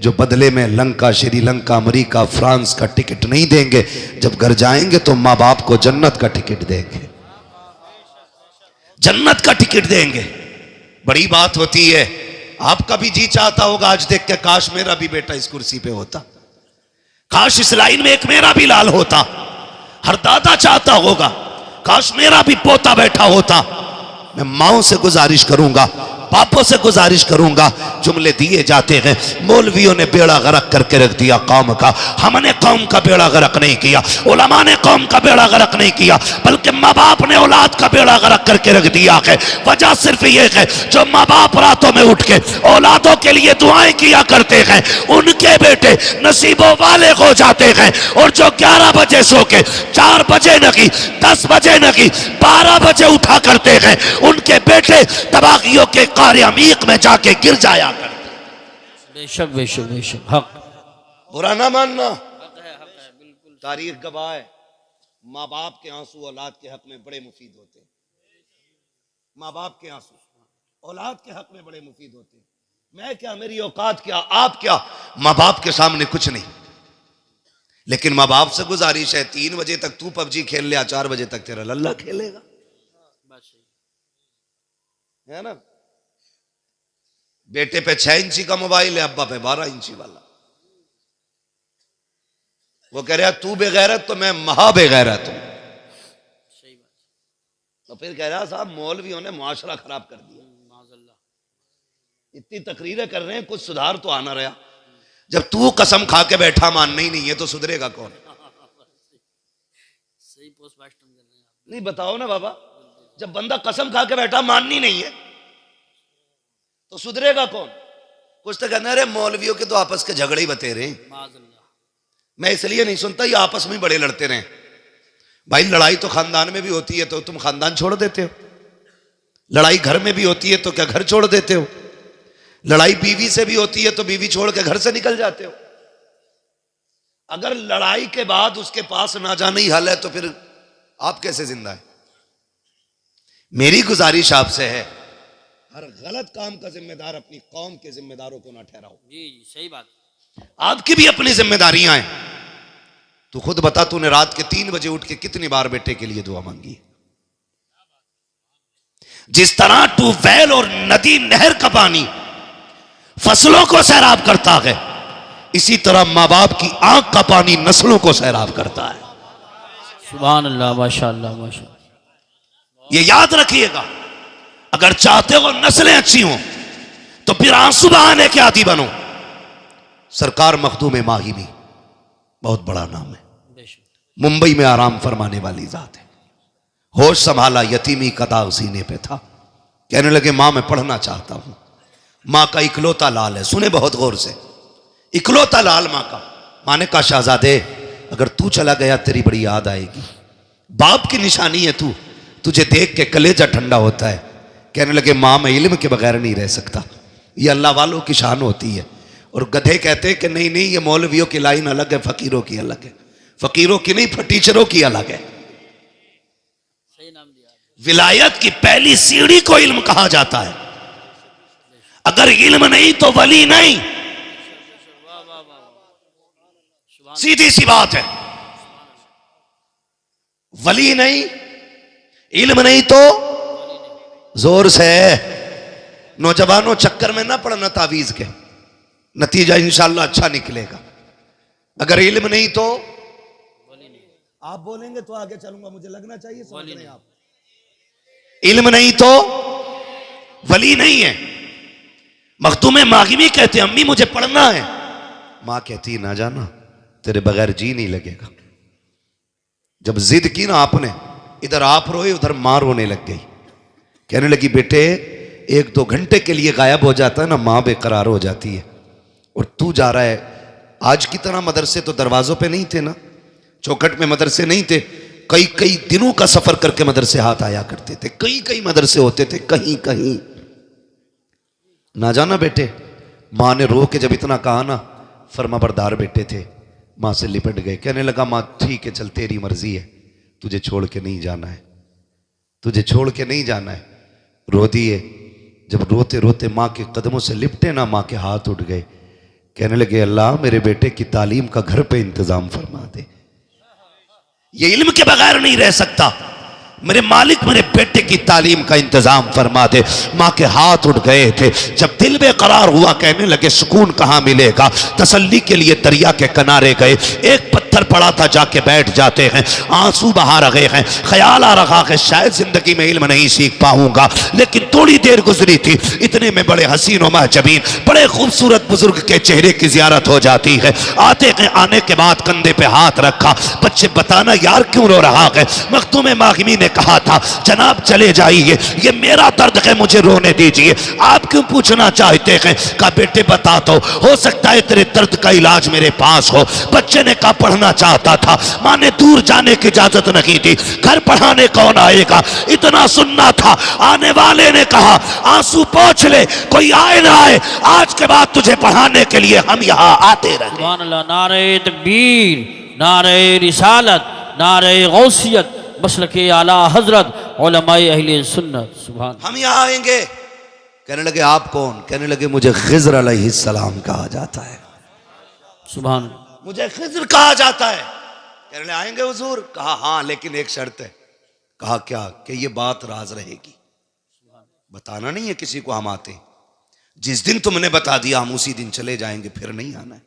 जो बदले में लंका, श्रीलंका, अमेरिका, फ्रांस का टिकट नहीं देंगे, जब घर जाएंगे तो माँ बाप को जन्नत का टिकट देंगे, जन्नत का टिकट देंगे। बड़ी बात होती है आपका भी जी चाहता होगा आज देख के, काश मेरा भी बेटा इस कुर्सी पे होता, काश इस लाइन में एक मेरा भी लाल होता। हर दादा चाहता होगा काश मेरा भी पोता बैठा होता। मैं माओ से गुजारिश करूंगा, बापों से गुजारिश करूंगा, जुमले दिए जाते हैं, मौलवियों ने बेड़ा गर्क करके रख दिया कौम का, हमने कौम का बेड़ा गर्क नहीं किया, उलमा ने कौम का बेड़ा गर्क नहीं किया, बल्कि माँ बाप ने औलाद का बेड़ा गर्क करके रख दिया है। वजह सिर्फ ये है, जो माँ बाप रातों में उठ के औलादों के लिए दुआएं किया करते हैं, उनके बेटे नसीबों वाले हो जाते हैं। और जो 11 बजे सो के 4 बजे नहीं, 10 बजे नहीं, 12 बजे उठा करते हैं, उनके बेटे तबागियों के कार अमीक में जाके गिर जाया करते। बेशक बेशक बेशक, हक, बुरा ना मानना, हक है बिल्कुल। तारीख गवाह है, माँ बाप के आंसू औलाद के हक में बड़े मुफीद होते हैं। माँ बाप के आंसू औलाद के हक में बड़े मुफीद होते हैं। मैं क्या, मेरी औकात क्या, आप क्या, माँ बाप के सामने कुछ नहीं। लेकिन माँ बाप से गुजारिश है, 3 बजे तक तू पबजी खेल लिया, 4 बजे तक तेरा लल्ला खेलेगा, है ना। बेटे पे 6 इंची का मोबाइल है, अब्बा पे 12 इंची वाला। वो कह रहा तू बेगैरत तो मैं महा बेगैरत हूं। तो फिर कह रहा साहब मौलवियों ने मुआशरा खराब कर दिया, इतनी तकरीरें कर रहे हैं, कुछ सुधार तो आना रहा। जब तू कसम खा के बैठा मानना ही नहीं है तो सुधरेगा कौन? सही पोस्टमास्टर कर रहे हैं। नहीं बताओ ना बाबा, जब बंदा कसम खा के बैठा माननी नहीं है तो सुधरेगा कौन? कुछ तो कहना, अरे मौलवियों के तो आपस के झगड़े ही बते रहे। मैं इसलिए नहीं सुनता, ये आपस में बड़े लड़ते रहे। भाई लड़ाई तो खानदान में भी होती है, तो तुम खानदान छोड़ देते हो। लड़ाई घर में भी होती है, तो क्या घर छोड़ देते हो? लड़ाई बीवी से भी होती है, तो बीवी छोड़ के घर से निकल जाते हो। अगर लड़ाई के बाद उसके पास ना जाने ही हल है, तो फिर आप कैसे जिंदा है? मेरी गुजारिश आपसे है, हर गलत काम का जिम्मेदार अपनी कौम के जिम्मेदारों को ना ठहराओ। जी जी सही बात। आपकी भी अपनी जिम्मेदारियां हैं। तू खुद बता, तूने रात के 3 बजे उठ के कितनी बार बेटे के लिए दुआ मांगी? जिस तरह ट्यूबवेल और नदी नहर का पानी फसलों को सैराब करता है, इसी तरह माँ बाप की आंख का पानी नस्लों को सैराब करता है। सुभान अल्लाह, माशाअल्लाह माशाअल्लाह। ये याद रखिएगा, अगर चाहते हो नस्लें अच्छी हों तो फिर आंसू बहाने के आदी बनो। सरकार मखदूम माहिमी बहुत बड़ा नाम है, मुंबई में आराम फरमाने वाली जात है। होश संभाला, यतीमी का दाग सीने पे था। कहने लगे मां मैं पढ़ना चाहता हूं। मां का इकलौता लाल है, सुने बहुत गौर से, इकलौता लाल मां का। मां ने कहा शहजादे अगर तू चला गया तेरी बड़ी याद आएगी। बाप की निशानी है तू, तुझे देख के कलेजा ठंडा होता है। कहने लगे मां मैं इल्म के बगैर नहीं रह सकता, ये अल्लाह वालों की शान होती है। और गधे कहते हैं कि नहीं नहीं, ये मौलवियों की लाइन अलग है, फकीरों की अलग है। फकीरों की नहीं, टीचरों की अलग है। सही नाम दिया। विलायत की पहली सीढ़ी को इल्म कहा जाता है। अगर इल्म नहीं तो वली नहीं, सीधी सी बात है। वली नहीं, इल्म नहीं तो जोर से। नौजवानों चक्कर में ना पड़ना तावीज के, नतीजा इंशाल्लाह अच्छा निकलेगा। अगर इल्म नहीं तो आप बोलेंगे तो आगे चलूंगा, मुझे लगना चाहिए समझ रहे हैं आप। इल्म नहीं तो वली नहीं है। मखदूम मागिमी कहते अम्मी मुझे पढ़ना है। मां कहती ना जाना, तेरे बगैर जी नहीं लगेगा। जब जिद की ना आपने, इधर आप रोए उधर मां रोने लग गई। कहने लगी बेटे 1-2 घंटे के लिए गायब हो जाता है ना, मां बेकरार हो जाती है। और तू जा रहा है, आज की तरह मदरसे तो दरवाजों पे नहीं थे ना, चौखट में मदरसे नहीं थे। कई कई दिनों का सफर करके मदरसे हाथ आया करते थे। कई कई मदरसे होते थे, कहीं कहीं ना जाना बेटे। मां ने रो के जब इतना कहा ना, फरमाबरदार बेटे थे, मां से लिपट गए। कहने लगा मां ठीक है चल तेरी मर्जी है, तुझे छोड़ के नहीं जाना है, तुझे छोड़ के नहीं जाना है। रो दिए। जब रोते रोते मां के कदमों से लिपटे ना, मां के हाथ उठ गए। कहने लगे अल्लाह मेरे बेटे की तालीम का घर पे इंतजाम फरमा दे, ये इल्म के बगैर नहीं रह सकता। मेरे मालिक मेरे बेटे की तालीम का इंतजाम फरमा दे। माँ के हाथ उठ गए थे। जब दिल बेकरार हुआ, कहने लगे सुकून कहाँ मिलेगा। तसल्ली के लिए दरिया के किनारे गए। एक पत्थर पड़ा था, जाके बैठ जाते हैं। आंसू बहा रहे हैं। ख्याल आ रहा है शायद जिंदगी में इल्म नहीं सीख पाऊंगा। लेकिन थोड़ी देर गुजरी थी, इतने में बड़े हसीन और महजबीन बड़े खूबसूरत बुजुर्ग के चेहरे की जियारत हो जाती है। आते हैं, आने के बाद कंधे पे हाथ रखा। बच्चे बताना यार क्यों रो रहा है। मखदूम मागिमी ने कहा था जनाब चले जाइए, ये मेरा दर्द है, मुझे रोने दीजिए। आप क्यों पूछना चाहते हैं? कहा बेटे बता तो, हो सकता है तेरे दर्द का इलाज मेरे पास हो। बच्चे ने कहा पढ़ना चाहता था। माँ ने दूर जाने की इजाजत नहीं दी। घर पढ़ाने कौन आएगा, इतना सुनना था। आने वाले ने कहा आंसू पोंछ ले, कोई आए ना आए, आज के बाद तुझे पढ़ाने के लिए हम यहाँ आते रहेंगे। सुभान अल्लाह। नारे तकबीर, नारे रिसालत, नारे गौसियत, मसलके आला हजरत, उलमाए अहले सुन्नत। सुभान। हम यहाँ आएंगे। कहने लगे आप कौन? कहने लगे मुझे खिज़्र अलैहिस्सलाम कहा जाता है। सुभान। मुझे खिज़्र कहा जाता है। कहने लगे आएंगे हुजूर? कहा हाँ, लेकिन एक शर्त है। कहा क्या? कि ये बात राज रहेगी, बताना नहीं है किसी को हम आते। जिस दिन तुमने बता दिया हम उसी दिन चले जाएंगे, फिर नहीं आना है।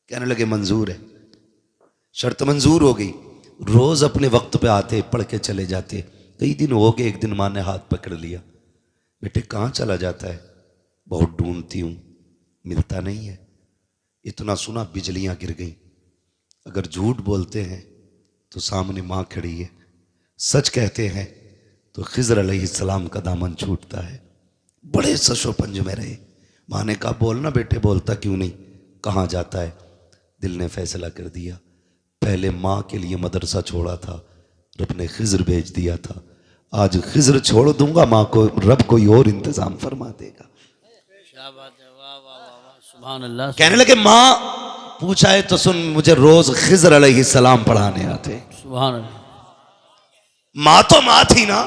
कहने लगे मंजूर है। शर्त मंजूर हो गई। रोज अपने वक्त पे आते, पढ़ के चले जाते। कई दिन हो गए, एक दिन माँ ने हाथ पकड़ लिया। बेटे कहाँ चला जाता है? बहुत ढूंढती हूँ, मिलता नहीं है। इतना सुना बिजलियां गिर गई। अगर झूठ बोलते हैं तो सामने माँ खड़ी है, सच कहते हैं तो खिज़्र अलैहिस्सलाम का दामन छूटता है। बड़े सशोपंज में रहे। माँ ने कहा बोलना बेटे, बोलता क्यों नहीं, कहाँ जाता है? दिल ने फैसला कर दिया, पहले माँ के लिए मदरसा छोड़ा था, रब ने खिज़्र भेज दिया था। आज खिज़्र छोड़ दूंगा, माँ को रब कोई और इंतजाम फरमा देगा। सुभान अल्लाह। कहने लगे माँ पूछा है तो सुन, मुझे रोज खिज़्र अलैहिस्सलाम पढ़ाने आते। सुभान अल्लाह। माँ तो माँ थी ना,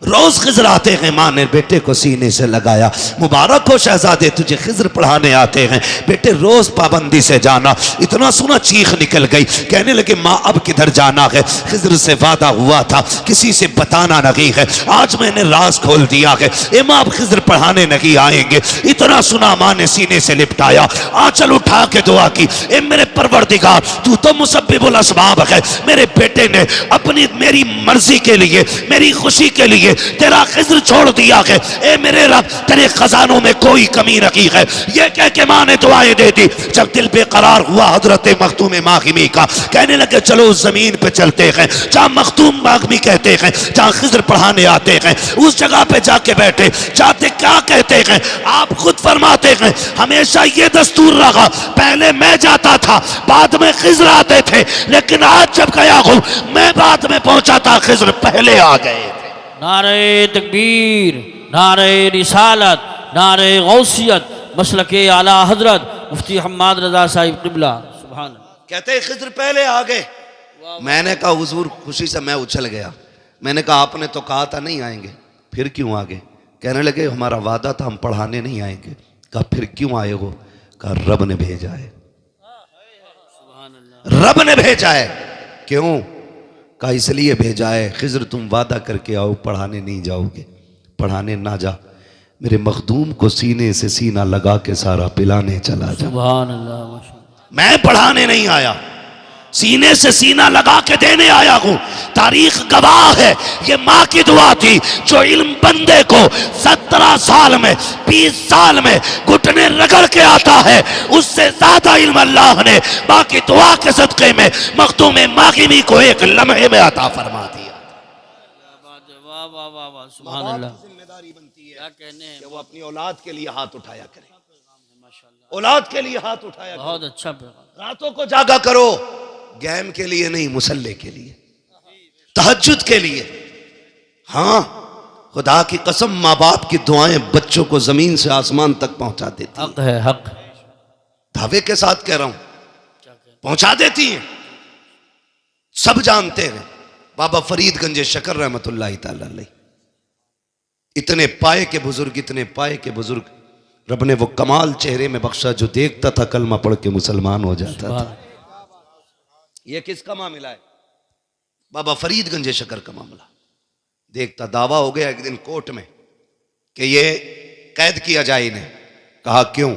रोज खिज़्र आते हैं। माँ ने बेटे को सीने से लगाया। मुबारक हो शहजादे, तुझे खिज़्र पढ़ाने आते हैं। बेटे रोज पाबंदी से जाना। इतना सुना चीख निकल गई। कहने लगे माँ अब किधर जाना है? खिज़्र से वादा हुआ था किसी से बताना नहीं है, आज मैंने राज खोल दिया है। ए माँ अब खिज़्र पढ़ाने नहीं आएंगे। इतना सुना माँ ने सीने से लिपटाया, आंचल उठा के दुआ की, ए मेरे परवरदिगार तू तो मुसब्बिबुल असबाब है। मेरे बेटे ने अपनी मेरी मर्जी के लिए, मेरी खुशी के लिए तेरा खिज़्र छोड़ दिया है। ए मेरे रब तेरे खजानों में कोई कमी नहीं है। ये कह के माँ ने दुआएं दे दी। जब दिल बेकरार हुआ हजरत मखदूम मागिमी का, कहने लगे चलो उस जमीन पे चलते हैं जहाँ मखदूम मागिमी कहते हैं, जहाँ खिज़्र पढ़ाने आते हैं। उस जगह पे जाके बैठे। जाते क्या कहते हैं? आप खुद फरमाते हैं हमेशा ये दस्तूर रहा, पहले मैं जाता था, बाद में खिज़्र आते थे, लेकिन आज जब गया हूं मैं बाद में पहुंचा था, खिज़्र पहले आ गए। नारे तकबीर, नारे रिसालत, नारे गौसियत, मसलके आला हजरत, मुफ्ती हम्माद रजा साहिब क़िबला। सुभान। कहते हैं खिज़्र पहले आ गए। मैंने कहा हुजूर, खुशी से मैं उछल गया। मैंने कहा आपने तो कहा था नहीं आएंगे, फिर क्यों आ गए? कहने लगे हमारा वादा था हम पढ़ाने नहीं आएंगे। कहा फिर क्यों आए हो? कहा रब ने भेजा है। रब ने भेजा है। क्यों? कहा इसलिए भेजा है, खिज़्र तुम वादा करके आओ पढ़ाने नहीं जाओगे, पढ़ाने ना जा, मेरे मखदूम को सीने से सीना लगा के सारा पिलाने चला जा। सुभान अल्लाह। मैं पढ़ाने नहीं आया, सीने से सीना लगा के देने आया हूं। तारीख गवाह है, ये माँ की दुआ थी जो इल्म बंदे को 17 साल में 20 साल में घुटने रगड़ के आता है, उससे ज्यादा इल्म अल्लाह ने माँ की दुआ के सदक़े में मखदूम मागिमी को एक लम्हे में अता फरमा दिया। सुभान अल्लाह। जिम्मेदारी बनती है क्या कहने हैं, कि वो अपनी औलाद के लिए हाथ उठाया करे, औलाद के लिए हाथ उठाया करे। बहुत अच्छा पैगाम। रातों को जागा करो, गेम के लिए नहीं, मुसल्ले के लिए, तहज्जुद के लिए। हाँ खुदा की कसम, माँ बाप की दुआएं बच्चों को जमीन से आसमान तक पहुंचा देती हैं। हक है, हक। दावे के साथ कह रहा हूं, पहुंचा देती हैं। सब जानते हैं बाबा फरीदगंज शकर रहमतुल्लाह तआला अलैह, इतने पाए के बुजुर्ग, इतने पाए के बुजुर्ग, रब ने वो कमाल चेहरे में बख्शा जो देखता था कलमा पढ़ के मुसलमान हो जाता था। ये किसका मामला है? बाबा फरीद गंज शकर का मामला देखता, दावा हो गया एक दिन कोर्ट में कि ये कैद किया जाए इन्हें। कहा क्यों?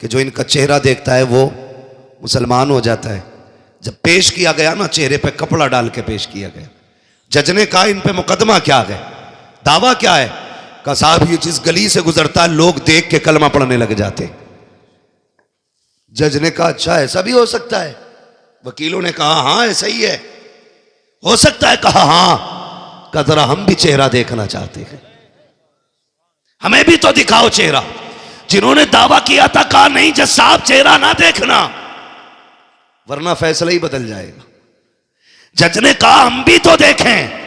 कि जो इनका चेहरा देखता है वो मुसलमान हो जाता है। जब पेश किया गया ना, चेहरे पे कपड़ा डाल के पेश किया गया। जज ने कहा इन पे मुकदमा क्या है, दावा क्या है? कहा साहब ये जिस गली से गुजरता है लोग देख के कलमा पढ़ने लग जाते। जज ने कहा अच्छा ऐसा भी हो सकता है? वकीलों ने कहा हाँ ऐसा ही है, हो सकता है। कहा हाँ। कहा जरा हम भी चेहरा देखना चाहते हैं, हमें भी तो दिखाओ चेहरा। जिन्होंने दावा किया था कहा नहीं जज साहब चेहरा ना देखना वरना फैसला ही बदल जाएगा। जज ने कहा हम भी तो देखें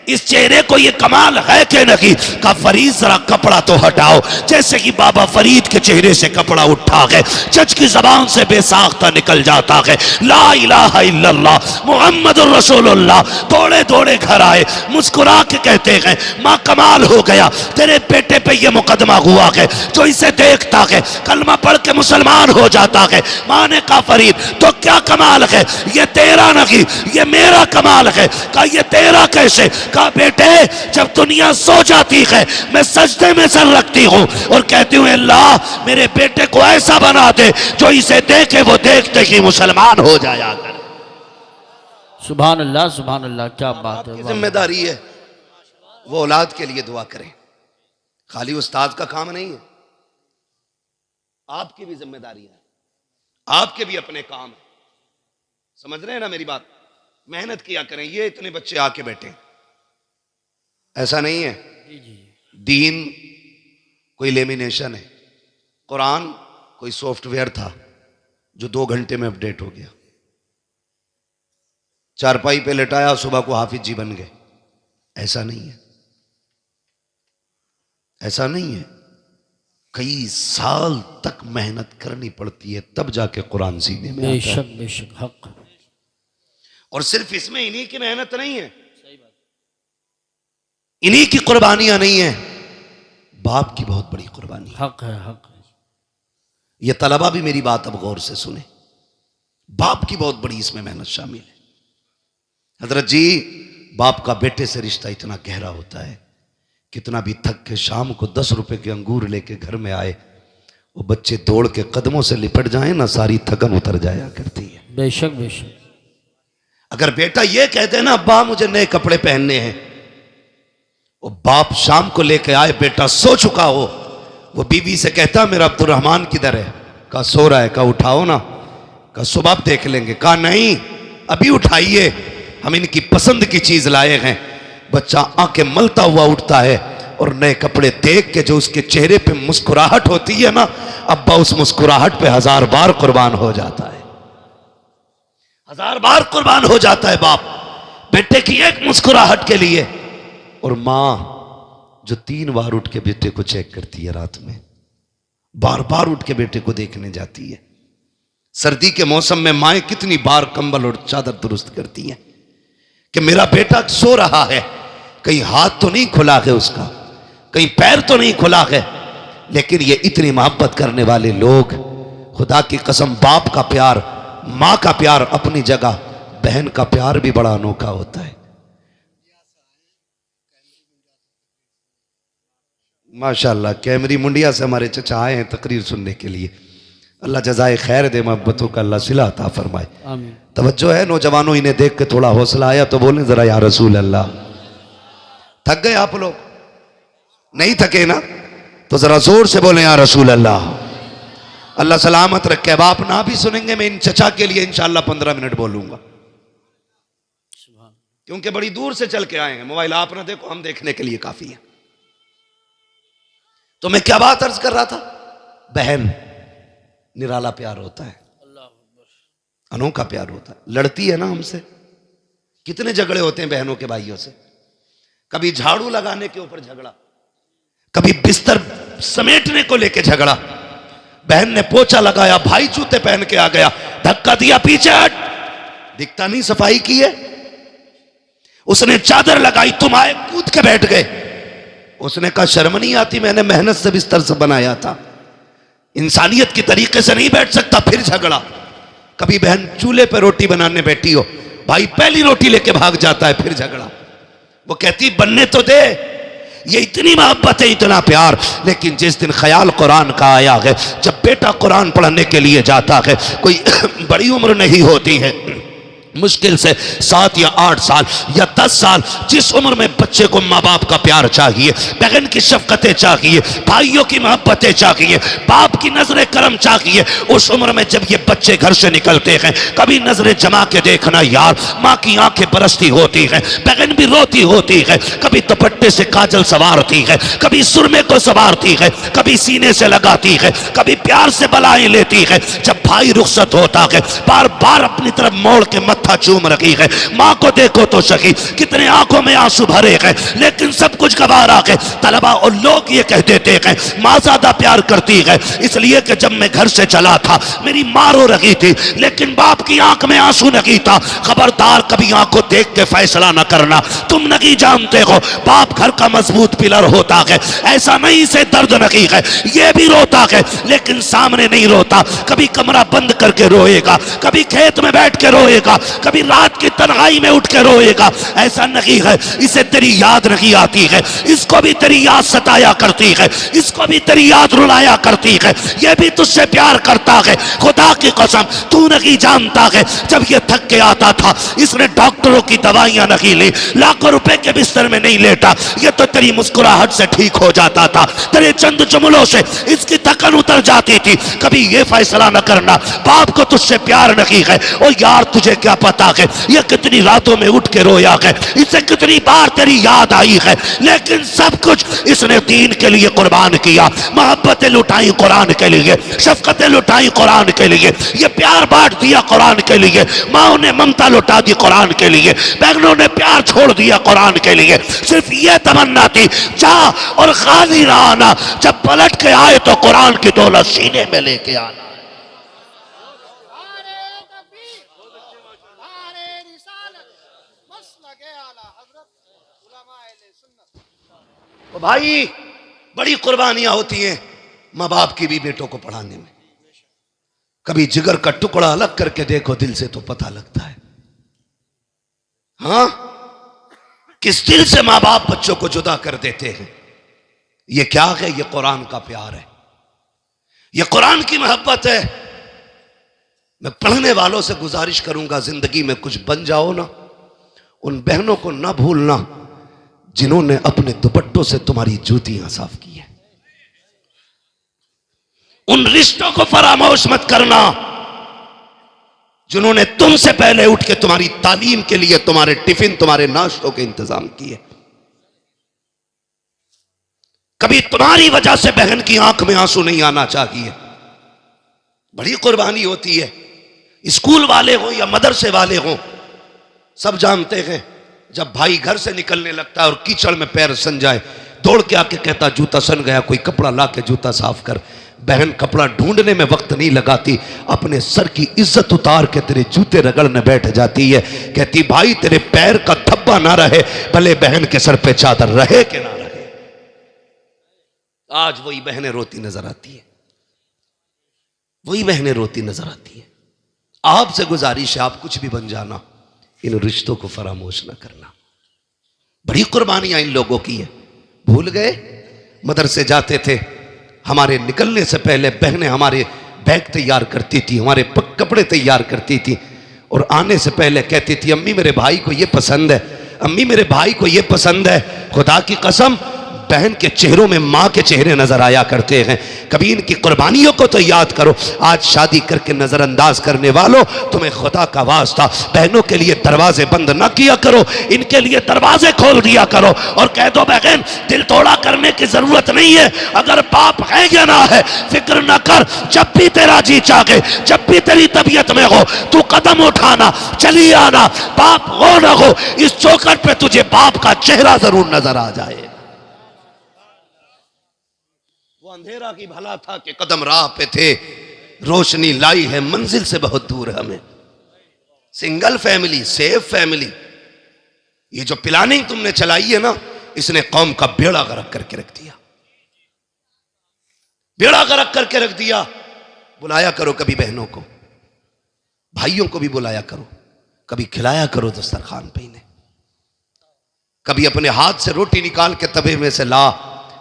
इस चेहरे को, ये कमाल है कि नहीं? का फरीद जरा कपड़ा तो हटाओ। जैसे कि बाबा फरीद के चेहरे से कपड़ा उठा गए, जज की जबान से बेसाख्ता निकल जाता है ला इलाहा इल्लल्लाह मुहम्मदुर रसूलुल्लाह। दौड़े दौड़े घर आए, मुस्कुरा के कहते हैं माँ कमाल हो गया, तेरे बेटे पे ये मुकदमा हुआ है, जो इसे देखता है कलमा पढ़ के मुसलमान हो जाता है। माँ ने कहा फरीद तो क्या कमाल है? ये तेरा नहीं ये मेरा कमाल है। कहा ये तेरा कैसे? कहा बेटे जब दुनिया सो जाती है मैं सजदे में सर रखती हूं और कहती हूं अल्लाह मेरे बेटे को ऐसा बना दे जो इसे देखे वो देखते ही मुसलमान हो जाया करे। सुभान अल्लाह सुभान अल्लाह, क्या बात है। जिम्मेदारी है वो औलाद के लिए दुआ करें, खाली उस्ताद का काम नहीं है, आपकी भी जिम्मेदारी है, आपके भी अपने काम है। समझ रहे हैं ना मेरी बात? मेहनत किया करें। ये इतने बच्चे आके बैठे, ऐसा नहीं है दीन कोई लेमिनेशन है, कुरान कोई सॉफ्टवेयर था जो 2 घंटे में अपडेट हो गया। चारपाई पे लेटाया सुबह को हाफिज जी बन गए, ऐसा नहीं है, ऐसा नहीं है। कई साल तक मेहनत करनी पड़ती है तब जाके कुरान सीने में आता है। बेशक बेशक हक। और सिर्फ इसमें इन्हीं की मेहनत नहीं है, इन्हीं की कुर्बानियां नहीं है, बाप की बहुत बड़ी कुर्बानी है। हक है हक है। ये तलबा भी मेरी बात अब गौर से सुने, बाप की बहुत बड़ी इसमें मेहनत शामिल है। हजरत जी बाप का बेटे से रिश्ता इतना गहरा होता है, कितना भी थक के शाम को 10 रुपए के अंगूर लेके घर में आए, वो बच्चे दौड़ के कदमों से लिपट जाए ना, सारी थकन उतर जाया करती है। बेशक बेशक। अगर बेटा ये कहते ना अब्बा मुझे नए कपड़े पहनने हैं, वो बाप शाम को लेके आए, बेटा सो चुका हो, वो बीवी से कहता मेरा अब्दुर्रहमान किधर है? कहा सो रहा है। कहा उठाओ ना। कहा सुबह देख लेंगे। कहा नहीं अभी उठाइए, हम इनकी पसंद की चीज लाए हैं। बच्चा आंखें मलता हुआ उठता है और नए कपड़े देख के जो उसके चेहरे पे मुस्कुराहट होती है ना, अब्बा उस मुस्कुराहट पे 1000 बार कुर्बान हो जाता है, 1000 बार कुर्बान हो जाता है बाप बेटे की एक मुस्कुराहट के लिए। और मां जो 3 बार उठ के बेटे को चेक करती है रात में, बार बार उठ के बेटे को देखने जाती है। सर्दी के मौसम में माएं कितनी बार कंबल और चादर दुरुस्त करती हैं कि मेरा बेटा सो रहा है, कहीं हाथ तो नहीं खुला है उसका, कहीं पैर तो नहीं खुला है। लेकिन ये इतनी मोहब्बत करने वाले लोग, खुदा की कसम बाप का प्यार, मां का प्यार अपनी जगह, बहन का प्यार भी बड़ा अनोखा होता है। माशाल्लाह कैमरी मुंडिया से हमारे चचा आए हैं तकरीर सुनने के लिए। अल्लाह जज़ाए खैर दे, मोहब्बतों का अल्लाह सिला अता फरमाए। आमीन। तवज्जो है नौजवानों, इन्हें देख के थोड़ा हौसला आया तो बोलें जरा या रसूल अल्लाह। थक गए आप लोग? नहीं थके ना? तो जरा जोर से बोले या रसूल अल्लाह। अल्लाह सलामत रखे। अब आप ना भी सुनेंगे, मैं इन चचा के लिए इंशाअल्लाह 15 मिनट बोलूंगा, क्योंकि बड़ी दूर से चल के आए हैं। मोबाइल आप ना देखो, हम देखने के लिए काफी है। तो मैं क्या बात अर्ज कर रहा था? बहन निराला प्यार होता है, अनोखा प्यार होता है। लड़ती है ना हमसे, कितने झगड़े होते हैं बहनों के भाइयों से। कभी झाड़ू लगाने के ऊपर झगड़ा, कभी बिस्तर समेटने को लेके झगड़ा। बहन ने पोछा लगाया, भाई जूते पहन के आ गया, धक्का दिया, पीछे हट, दिखता नहीं सफाई की है। उसने चादर लगाई, तुम आए कूद के बैठ गए। उसने कहा शर्म नहीं आती, मैंने मेहनत से बिस्तर से बनाया था, इंसानियत की तरीके से नहीं बैठ सकता। फिर झगड़ा। कभी बहन चूल्हे पर रोटी बनाने बैठी हो, भाई पहली रोटी लेके भाग जाता है, फिर झगड़ा। वो कहती बनने तो दे। ये इतनी मोहब्बत है, इतना प्यार। लेकिन जिस दिन ख्याल कुरान का आया है, जब बेटा कुरान पढ़ने के लिए जाता है, कोई बड़ी उम्र नहीं होती है, मुश्किल से 7 या 8 साल या 10 साल, जिस उम्र में बच्चे को माँ बाप का प्यार चाहिए, बहन की शफकतें चाहिए, भाइयों की मोहब्बतें चाहिए, बाप की नजर करम चाहिए, उस उम्र में जब ये बच्चे घर से निकलते हैं, कभी नजरें जमा के देखना यार, माँ की आंखें बरसती होती हैं, बहन भी रोती होती है, कभी दुपट्टे से काजल सवारती है, कभी सुरमे को सवारती है, कभी सीने से लगाती है, कभी प्यार से बलाएं लेती है। जब भाई रुखसत होता है, बार बार अपनी तरफ मोड़ के मत्था चूम रही है। माँ को देखो तो सही, कितने आंखों में आंसू भरे हैं, लेकिन सब कुछ गवारा है। तलबा और लोग ये कह देते हैं माँ ज्यादा प्यार करती है, इसलिए कि जब मैं घर से चला था मेरी माँ रो रही थी, लेकिन बाप की आंख में आंसू नहीं था। खबरदार, कभी आंख को देख के फैसला न करना, तुम नहीं जानते हो बाप घर का मजबूत पिलर होता है। ऐसा नहीं से दर्द नहीं है, ये भी रोता है, लेकिन सामने नहीं रोता। कभी कमरा बंद करके रोएगा, कभी खेत में बैठ के रोएगा, कभी रात की तन्हाई में उठ के रोएगा। ऐसा नहीं है इसे तेरी याद नहीं आती है, इसको भी तेरी याद सताया करती है, इसको भी तेरी याद रुलाया करती है, ये भी तुझसे प्यार करता है। खुदा की कसम, तू नहीं जानता है, जब ये थक के आता था, इसने डॉक्टरों की दवाइयां नहीं ली, लाखों रुपए के बिस्तर में नहीं लेटा, ये तो तेरी मुस्कुराहट से ठीक हो जाता था, तेरे चंद जुमलों से इसकी थकन उतर जाती थी। कभी ये फैसला न करना बाप को तुझसे प्यार नहीं है। ओ यार, तुझे क्या पता है ये कितनी रातों में उठ के रोया है, इसे कितनी बार तेरी याद आई है, लेकिन सब कुछ इसने दीन के लिए कुर्बान किया। मोहब्बतें लुटाई कुरान के लिए, शफकतें लुटाई कुरान के लिए, ये प्यार बांट दिया कुरान के लिए, माओ ने ममता लुटा दी कुरान के लिए, बहनों ने प्यार छोड़ दिया कुरान के लिए। सिर्फ ये तमन्ना थी जा और खाली ना आना, जब पलट के आए तो कुरान की दौलत सीने में लेके आना। भाई, बड़ी कुर्बानियां होती हैं माँ बाप की भी बेटों को पढ़ाने में। कभी जिगर का टुकड़ा अलग करके देखो दिल से तो पता लगता है, हाँ, किस दिल से माँ बाप बच्चों को जुदा कर देते हैं। ये क्या है? ये कुरान का प्यार है, ये कुरान की मोहब्बत है। मैं पढ़ने वालों से गुजारिश करूंगा, जिंदगी में कुछ बन जाओ ना, उन बहनों को ना भूलना जिन्होंने अपने दुपट्टों से तुम्हारी जूतियां साफ की है। उन रिश्तों को फरामोश मत करना जिन्होंने तुमसे पहले उठ के तुम्हारी तालीम के लिए तुम्हारे टिफिन, तुम्हारे नाश्तों के इंतजाम किए। कभी तुम्हारी वजह से बहन की आंख में आंसू नहीं आना चाहिए। बड़ी कुर्बानी होती है। स्कूल वाले हो या मदरसे वाले हो, सब जानते हैं जब भाई घर से निकलने लगता है और कीचड़ में पैर सन जाए, दौड़ के आके कहता जूता सन गया, कोई कपड़ा ला के जूता साफ कर। बहन कपड़ा ढूंढने में वक्त नहीं लगाती, अपने सर की इज्जत उतार के तेरे जूते रगड़ने बैठ जाती है। कहती भाई तेरे पैर का धब्बा ना रहे, भले बहन के सर पे चादर रहे कि ना रहे। आज वही बहनें रोती नजर आती है, वही बहनें रोती नजर आती है। आपसे गुजारिश है, आप कुछ भी बन जाना, इन रिश्तों को फरामोश ना करना। बड़ी कुर्बानियां इन लोगों की है। भूल गए, मदरसे जाते थे, हमारे निकलने से पहले बहनें हमारे बैग तैयार करती थी, हमारे कपड़े तैयार करती थी, और आने से पहले कहती थी अम्मी मेरे भाई को ये पसंद है, अम्मी मेरे भाई को ये पसंद है। खुदा की कसम, बहन के चेहरों में माँ के चेहरे नजर आया करते हैं। कभी इनकी कुर्बानियों को तो याद करो। आज शादी करके नजरअंदाज करने वालों, तुम्हें खुदा का वास्ता बहनों के लिए दरवाजे बंद ना किया करो, इनके लिए दरवाजे खोल दिया करो और कह दो बहन दिल तोड़ा करने की जरूरत नहीं है, अगर बाप है या ना है फिक्र ना कर, जब भी तेरा जी चाहे, जब भी तेरी तबीयत में हो, तू कदम उठाना, चली आना, बाप हो ना हो, इस चौखट पे तुझे बाप का चेहरा जरूर नजर आ जाए। अंधेरा की भला था कि कदम राह पे थे, रोशनी लाई है मंजिल से बहुत दूर हमें। सिंगल फैमिली, सेफ फैमिली, ये जो प्लानिंग तुमने चलाई है ना, इसने कौम का बेड़ा गर्क करके रख दिया, बेड़ा गर्क करके रख दिया। बुलाया करो कभी बहनों को, भाइयों को भी बुलाया करो, कभी खिलाया करो दस्तरखान पे इन्हें, कभी अपने हाथ से रोटी निकाल के तवे में से ला।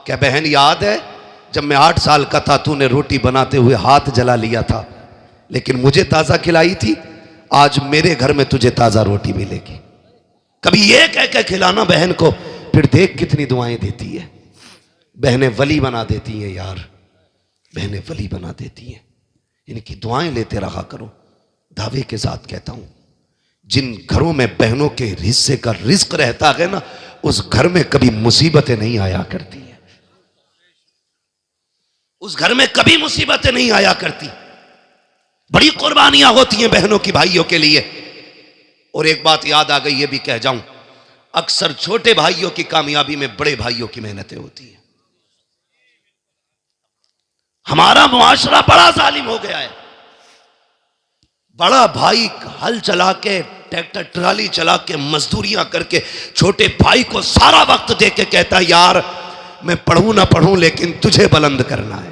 क्या बहन याद है जब मैं 8 साल का था तूने रोटी बनाते हुए हाथ जला लिया था, लेकिन मुझे ताज़ा खिलाई थी, आज मेरे घर में तुझे ताज़ा रोटी मिलेगी। कभी ये कह के खिलाना बहन को, फिर देख कितनी दुआएं देती है। बहनें वली बना देती हैं यार, बहनें वली बना देती हैं। इनकी दुआएं लेते रहा करो। दावे के साथ कहता हूं, जिन घरों में बहनों के हिस्से का रिस्क रहता है ना, उस घर में कभी मुसीबतें नहीं आया करती हैं, उस घर में कभी मुसीबतें नहीं आया करती। बड़ी कुर्बानियां होती हैं बहनों की भाइयों के लिए। और एक बात याद आ गई, ये भी कह जाऊं, अक्सर छोटे भाइयों की कामयाबी में बड़े भाइयों की मेहनतें होती हैं। हमारा मुआशरा बड़ा जालिम हो गया है। बड़ा भाई हल चला के, ट्रैक्टर ट्राली चला के, मजदूरियां करके छोटे भाई को सारा वक्त दे के कहता है यार मैं पढ़ूं ना पढ़ूं लेकिन तुझे बुलंद करना है।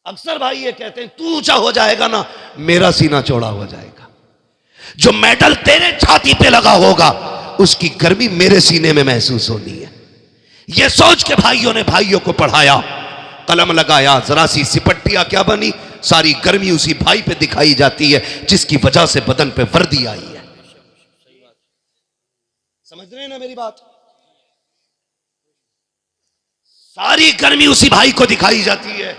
अक्सर भाई ये कहते हैं तू ऊंचा हो जाएगा ना मेरा सीना चौड़ा हो जाएगा। जो मेडल तेरे छाती पे लगा होगा उसकी गर्मी मेरे सीने में महसूस होनी है। ये सोच के भाइयों ने भाइयों को पढ़ाया, कलम लगाया, जरा सी सिपट्टियां क्या बनी, सारी गर्मी उसी भाई पे दिखाई जाती है जिसकी वजह से बदन पे वर्दी आई है। समझ रहे हैं ना मेरी बात? सारी गर्मी उसी भाई को दिखाई जाती है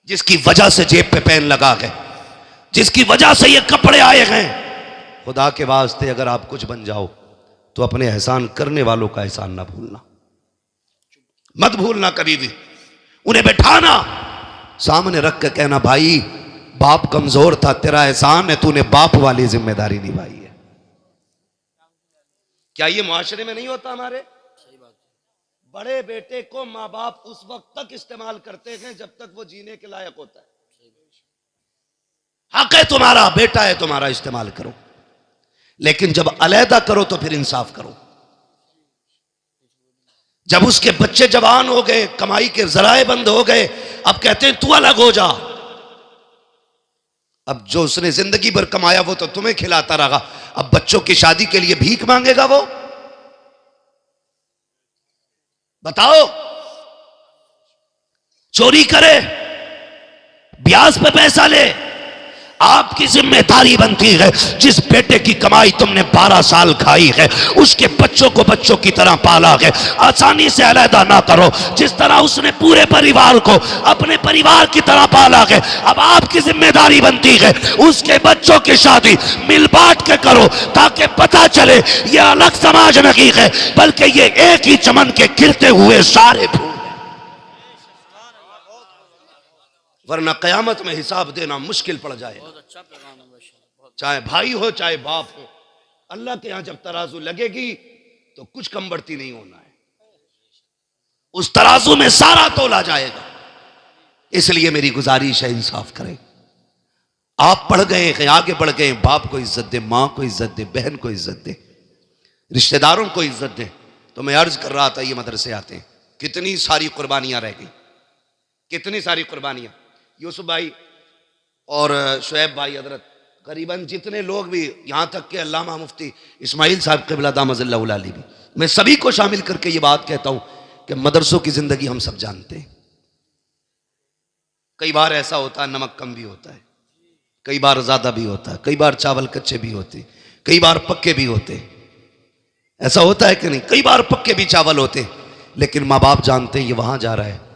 जिसकी वजह से जेब पे पेन लगा गए, जिसकी वजह से ये कपड़े आए हैं। खुदा के वास्ते अगर आप कुछ बन जाओ तो अपने एहसान करने वालों का एहसान ना भूलना, मत भूलना कभी भी। उन्हें बैठाना, सामने रख के कहना भाई बाप कमजोर था, तेरा एहसान है, तूने बाप वाली जिम्मेदारी निभाई है। क्या ये मुआशरे में नहीं होता? हमारे बड़े बेटे को माँ बाप उस वक्त तक इस्तेमाल करते हैं जब तक वो जीने के लायक होता है। हक है तुम्हारा, बेटा है तुम्हारा, इस्तेमाल करो, लेकिन जब अलहदा करो तो फिर इंसाफ करो। जब उसके बच्चे जवान हो गए, कमाई के जराए बंद हो गए, अब कहते हैं तू अलग हो जा। अब जो उसने जिंदगी भर कमाया वो तो तुम्हें खिलाता रहा, अब बच्चों की शादी के लिए भीख मांगेगा वो? बताओ। चोरी करे, ब्याज पे पैसा ले, आपकी जिम्मेदारी बनती है। जिस बेटे की कमाई तुमने 12 साल खाई है उसके बच्चों को बच्चों की तरह पाला है, आसानी से अलहदा ना करो। जिस तरह उसने पूरे परिवार को अपने परिवार की तरह पाला है, अब आपकी जिम्मेदारी बनती है उसके बच्चों की शादी मिल बांट के करो, ताकि पता चले ये अलग समाज नहीं है बल्कि ये एक ही चमन के खिलते हुए सारे फूल। वरना कयामत में हिसाब देना मुश्किल पड़ जाएगा। चाहे भाई हो चाहे बाप हो, अल्लाह के यहां जब तराजू लगेगी तो कुछ कम बढ़ती नहीं होना है, उस तराजू में सारा तोला जाएगा। इसलिए मेरी गुजारिश है इंसाफ करें। आप पढ़ गए हैं, आगे बढ़ गए, बाप को इज्जत दे, मां को इज्जत दे, बहन को इज्जत दे, रिश्तेदारों को इज्जत दे। तो मैं अर्ज कर रहा था ये मदरसे आते हैं, कितनी सारी कुर्बानियां रह गई, कितनी सारी कुर्बानियां। यूसुफ भाई और शुएब भाई हजरत, करीबन जितने लोग भी, यहां तक के अल्लामा मुफ्ती इस्माइल साहब क़िबला दामज़ल्लहु अलैहि भी, मैं सभी को शामिल करके ये बात कहता हूं कि मदरसों की जिंदगी हम सब जानते हैं। कई बार ऐसा होता है नमक कम भी होता है, कई बार ज्यादा भी होता है, कई बार चावल कच्चे भी होते, कई बार पक्के भी होते। ऐसा होता है कि नहीं? कई बार पक्के भी चावल होते, लेकिन माँ बाप जानते हैं ये वहां जा रहा है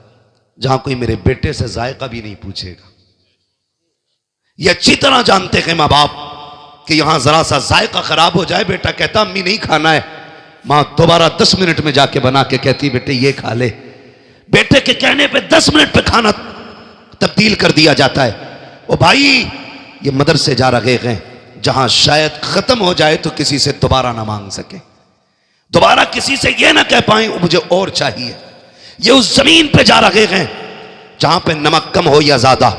जहां कोई मेरे बेटे से जायका भी नहीं पूछेगा। ये अच्छी तरह जानते हैं माँ बाप कि यहां जरा सा जायका खराब हो जाए, बेटा कहता अम्मी नहीं खाना है, मां दोबारा 10 मिनट में जाके बना के कहती बेटे ये खा ले। बेटे के कहने पे 10 मिनट पे खाना तब्दील कर दिया जाता है। ओ भाई ये मदरसे जा रहे हैं जहां शायद खत्म हो जाए तो किसी से दोबारा ना मांग सके, दोबारा किसी से ये ना कह पाए मुझे और चाहिए। ये उस जमीन पे जा रहे हैं जहां पे नमक कम हो या ज्यादा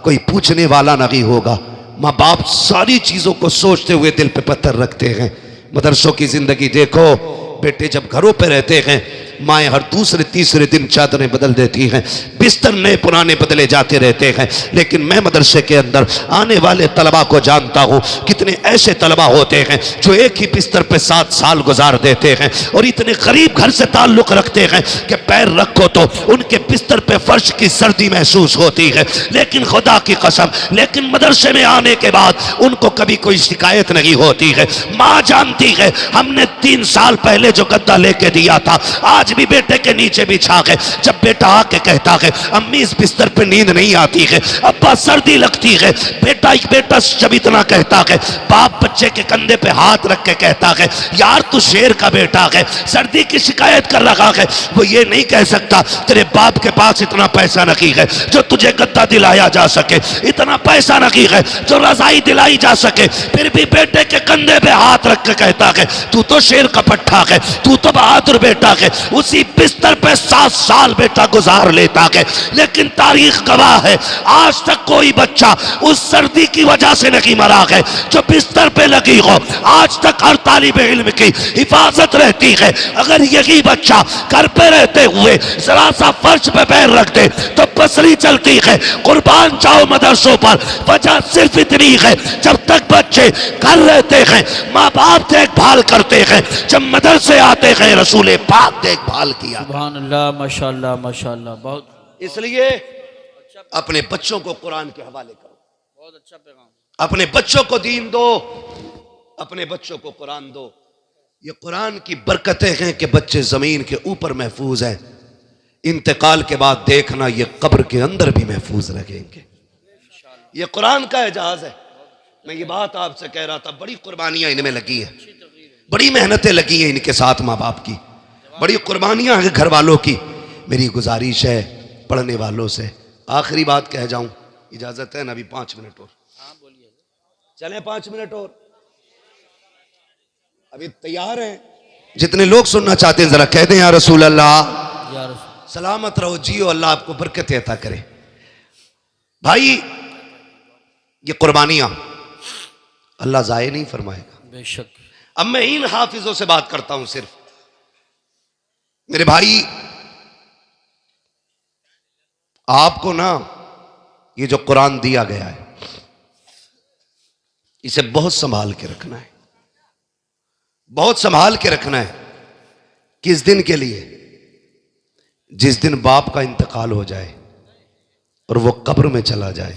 कोई पूछने वाला नहीं होगा। माँ बाप सारी चीजों को सोचते हुए दिल पे पत्थर रखते हैं। मदरसों की जिंदगी देखो, बेटे जब घरों पे रहते हैं माएँ हर दूसरे तीसरे दिन चादरें बदल देती हैं, बिस्तर नए पुराने बदले जाते रहते हैं। लेकिन मैं मदरसे के अंदर आने वाले तलबा को जानता हूँ, कितने ऐसे तलबा होते हैं जो एक ही बिस्तर पे 7 साल गुजार देते हैं और इतने करीब घर से ताल्लुक़ रखते हैं कि पैर रखो तो उनके बिस्तर पे फर्श की सर्दी महसूस होती है। लेकिन खुदा की कसम, लेकिन मदरसे में आने के बाद उनको कभी कोई शिकायत नहीं होती है। माँ जानती है हमने 3 साल पहले जो गद्दा लेके दिया था आज भी बेटे के नीचे बिछा है। जब बेटा आके कहता है अम्मी इस बिस्तर पे नींद नहीं आती है, अब्बा सर्दी लगती है, बेटा जब इतना कहता है, बाप बच्चे के कंधे पे हाथ रख के कहता है यार तू शेर का बेटा है, सर्दी की शिकायत कर रहा है। वो ये नहीं कह सकता तेरे बाप के पास इतना पैसा नहीं है जो तुझे गद्दा दिलाया जा सके, इतना पैसा नहीं है जो रजाई दिलाई जा सके, फिर भी बेटे के कंधे पे हाथ रख के कहता है तू तो शेर का पट्टा है, तू तो बहादुर बेटा है। उसी बिस्तर पे 7 साल बेटा गुजार लेता है। लेकिन तारीख गवाह है आज तक कोई बच्चा उस सर्दी की वजह से नहीं मरा है जो बिस्तर पे लगी हो। आज तक हर तालिबे इल्म की हिफाजत रहती है। अगर यही बच्चा घर पे रहते हुए जरा सा फर्श पे पैर रख दे तो पसरी चलती है। कुर्बान जाओ मदरसों पर, वजह सिर्फ इतनी है जब तक बच्चे घर रहते हैं माँ बाप देखभाल करते हैं, जब मदरसे आते हैं रसूल पाक देखभाल किया। सुभान अल्लाह, माशाअल्लाह माशाअल्लाह। बहुत इसलिए अपने बच्चों को कुरान के हवाले करो, बहुत अच्छा पैगाम। अपने बच्चों को दीन दो, अपने बच्चों को कुरान दो। ये कुरान की बरकतें हैं कि बच्चे जमीन के ऊपर महफूज हैं, इंतकाल के बाद देखना ये कब्र के अंदर भी महफूज रहेंगे। ये कुरान का एजाज है। मैं ये बात आपसे कह रहा था, बड़ी कुर्बानियां इनमें लगी है, बड़ी मेहनतें लगी हैं इनके साथ माँ बाप की, बड़ी कुर्बानियां हैं घर वालों की। मेरी गुजारिश है पढ़ने वालों से, आखिरी बात कह जाऊं, इजाजत है ना? अभी 5 मिनट और चले, 5 मिनट और, अभी तैयार हैं? जितने लोग सुनना चाहते हैं जरा कह दें या रसूल अल्लाह। सलामत रहो, जियो, अल्लाह आपको बरकत अता करे। भाई ये कुर्बानियां अल्लाह जाये नहीं फरमाएगा, बेशक। अब मैं इन हाफिजों से बात करता हूं सिर्फ। मेरे भाई आपको ना ये जो कुरान दिया गया है इसे बहुत संभाल के रखना है, बहुत संभाल के रखना है। किस दिन के लिए? जिस दिन बाप का इंतकाल हो जाए और वो कब्र में चला जाए,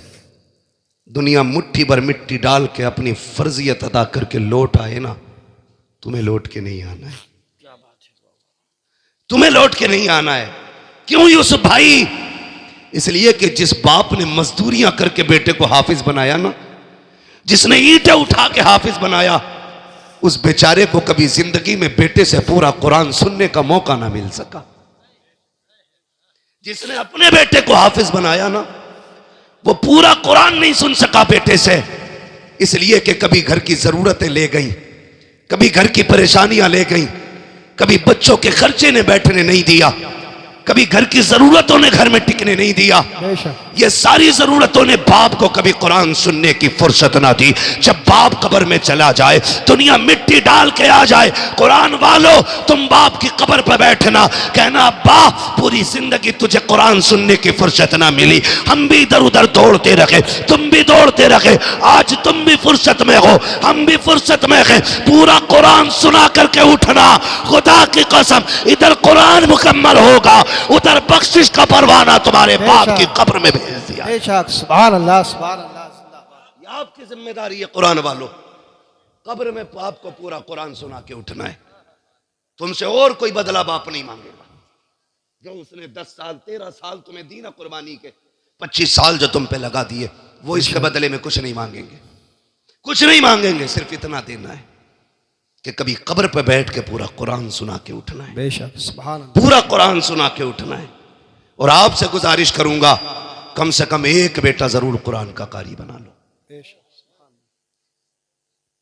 दुनिया मुट्ठी भर मिट्टी डाल के अपनी फर्जियत अदा करके लौट आए ना, तुम्हें लौट के नहीं आना है, तुम्हें लौट के नहीं आना है। क्यों यूसुफ भाई? इसलिए कि जिस बाप ने मजदूरियां करके बेटे को हाफिज बनाया ना, जिसने ईंटें उठा के हाफिज बनाया, उस बेचारे को कभी जिंदगी में बेटे से पूरा कुरान सुनने का मौका ना मिल सका। जिसने अपने बेटे को हाफिज बनाया ना, वो पूरा कुरान नहीं सुन सका बेटे से, इसलिए कि कभी घर की जरूरतें ले गई, कभी घर की परेशानियां ले गई, कभी बच्चों के खर्चे ने बैठने नहीं दिया, कभी घर की जरूरतों ने घर में टिकने नहीं दिया। ये सारी जरूरतों ने बाप को कभी कुरान सुनने की फुर्सत ना दी। जब बाप कब्र में चला जाए, दुनिया मिट्टी डाल के आ जाए, कुरान वालों तुम बाप की कब्र पर बैठना, कहना अब्बा पूरी जिंदगी तुझे कुरान सुनने की फुर्सत ना मिली, हम भी इधर उधर दौड़ते रहे, तुम भी दौड़ते रहे, आज तुम भी फुर्सत में हो, हम भी फुर्सत में हैं, पूरा कुरान सुना करके उठना। खुदा की कसम इधर कुरान मुकम्मल होगा, उधर बख्शिश का परवाना तुम्हारे बाप की कब्र में भेज दिया। सुभान अल्लाह, सुभान अल्लाह। ये आपकी जिम्मेदारी है कुरान वालों, कब्र में बाप को पूरा कुरान सुना के उठना है। तुमसे और कोई बदला बाप नहीं मांगेगा। जो उसने 10 साल 13 साल तुम्हें दी ना कुर्बानी के, 25 साल जो तुम पे लगा दिए, वो इसके बदले में कुछ नहीं मांगेंगे, कुछ नहीं मांगेंगे। सिर्फ इतना देना है कि कभी कब्र पे बैठ के पूरा कुरान सुना के उठना है, बेशक, सुभान अल्लाह, पूरा कुरान सुना के उठना है। और आपसे गुजारिश करूंगा कम से कम एक बेटा जरूर कुरान का कारी बना लो, बेशक,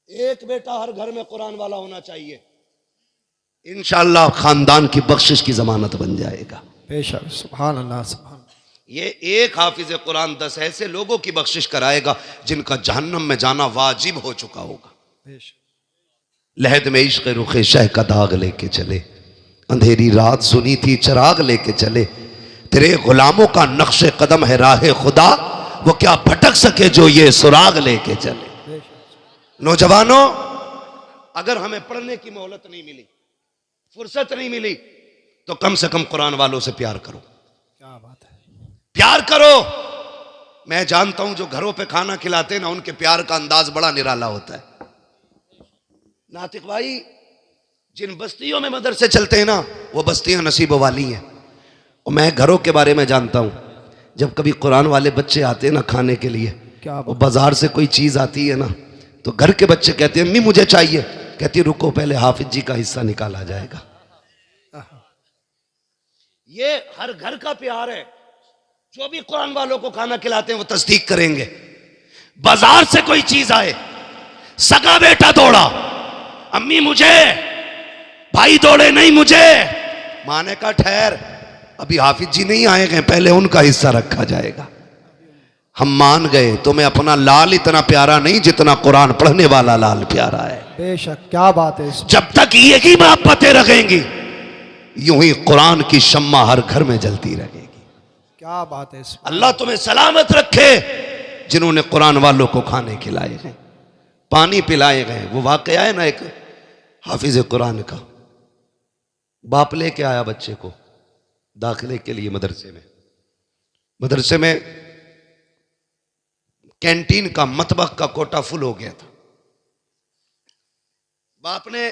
एक बेटा हर घर में कुरान वाला होना चाहिए। इंशाअल्लाह खानदान की बख्शिश की जमानत बन जाएगा। बेशक, सुभान अल्लाह, सुभान। ये एक हाफिज कुरान 10 ऐसे लोगों की बख्शिश कराएगा जिनका जहन्नम में जाना वाजिब हो चुका होगा। बेशक, लहद में इश्क रुखे शह का दाग लेके चले, अंधेरी रात सुनी थी चिराग लेके चले, तेरे गुलामों का नक्शे कदम है राह खुदा, वो क्या भटक सके जो ये सुराग लेके चले। नौजवानों, अगर हमें पढ़ने की मोहलत नहीं मिली, फुर्सत नहीं मिली, तो कम से कम कुरान वालों से प्यार करो। क्या बात है, प्यार करो। मैं जानता हूं जो घरों पे खाना खिलाते ना, उनके प्यार का अंदाज बड़ा निराला होता है। नातिक भाई, जिन बस्तियों में मदरसे चलते हैं ना, वो बस्तियां नसीबों वाली हैं। और मैं घरों के बारे में जानता हूं, जब कभी कुरान वाले बच्चे आते हैं ना खाने के लिए, क्या वो बाजार से कोई चीज आती है ना, तो घर के बच्चे कहते हैं अम्मी मुझे चाहिए, कहती रुको पहले हाफिज जी का हिस्सा निकाला जाएगा। ये हर घर का प्यार है। जो भी कुरान वालों को खाना खिलाते हैं वो तस्दीक करेंगे। बाजार से कोई चीज आए, सगा बेटा दौड़ा, अम्मी मुझे, भाई दौड़े नहीं मुझे, माने का ठहर, अभी हाफिज जी नहीं आए गए, पहले उनका हिस्सा रखा जाएगा। हम मान गए, तुम्हें अपना लाल इतना प्यारा नहीं जितना कुरान पढ़ने वाला लाल प्यारा है। बेशक, क्या बात है। जब तक यही मोहब्बतें रखेंगी, यूं ही कुरान की शम्मा हर घर में जलती रहेगी। क्या बात है। अल्लाह तुम्हें सलामत रखे जिन्होंने कुरान वालों को खाने खिलाए हैं, पानी पिलाए गए। वो वाकया है ना, एक हाफिज कुरान का बाप लेके आया बच्चे को दाखिले के लिए मदरसे में कैंटीन का मतबख का कोटा फुल हो गया था। बाप ने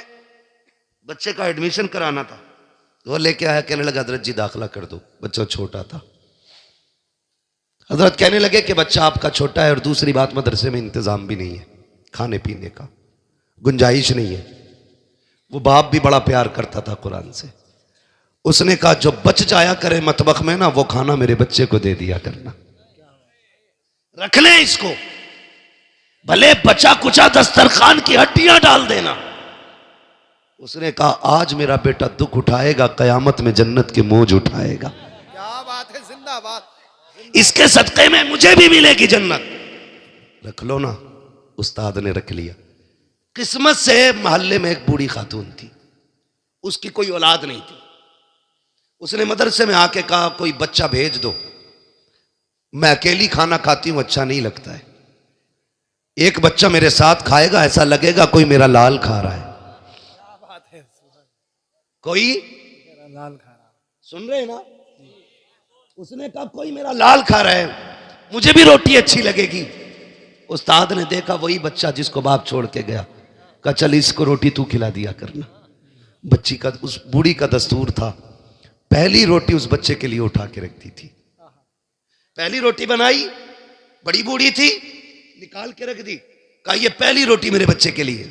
बच्चे का एडमिशन कराना था, वो लेके आया, कहने लगा हजरत जी दाखिला कर दो, बच्चा छोटा था। हजरत कहने लगे कि बच्चा आपका छोटा है और दूसरी बात मदरसे में इंतजाम भी नहीं है, खाने पीने का गुंजाइश नहीं है। वो बाप भी बड़ा प्यार करता था कुरान से। उसने कहा जो बच जाया करे मतबख में ना, वो खाना मेरे बच्चे को दे दिया करना, रख ले इसको, भले बचा कुचा दस्तरखान की हड्डियां डाल देना। उसने कहा आज मेरा बेटा दुख उठाएगा, कयामत में जन्नत के मौज उठाएगा। क्या बात है, जिंदाबाद। इसके सदक़े में मुझे भी मिलेगी जन्नत, रख लो ना। उस्ताद ने रख लिया। किस्मत से मोहल्ले में एक बूढ़ी खातून थी, उसकी कोई औलाद नहीं थी। उसने मदरसे में आके कहा कोई बच्चा भेज दो, मैं अकेली खाना खाती हूं, अच्छा नहीं लगता है, एक बच्चा मेरे साथ खाएगा, ऐसा लगेगा कोई मेरा लाल खा रहा है। क्या बात है, कोई लाल खा रहा, सुन रहे हैं ना। उसने कहा कोई मेरा लाल खा रहा है, मुझे भी रोटी अच्छी लगेगी। उस्ताद ने देखा वही बच्चा जिसको बाप छोड़ के गया, कहा चल इसको रोटी तू खिला दिया करना। बच्ची का, उस बूढ़ी का दस्तूर था, पहली रोटी उस बच्चे के लिए उठा के रखती थी। पहली रोटी बनाई, बड़ी बूढ़ी थी, निकाल के रख दी, कहा ये पहली रोटी मेरे बच्चे के लिए,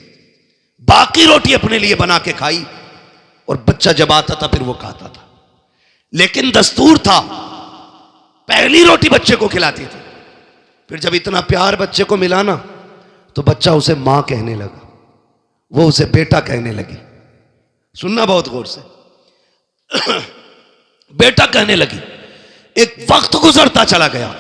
बाकी रोटी अपने लिए बना के खाई। और बच्चा जब आता था फिर वो खाता था, लेकिन दस्तूर था पहली रोटी बच्चे को खिलाती थी। फिर जब इतना प्यार बच्चे को मिला ना, तो बच्चा उसे मां कहने लगा, वो उसे बेटा कहने लगी। सुनना बहुत गौर से, बेटा कहने लगी। एक वक्त गुजरता चला गया,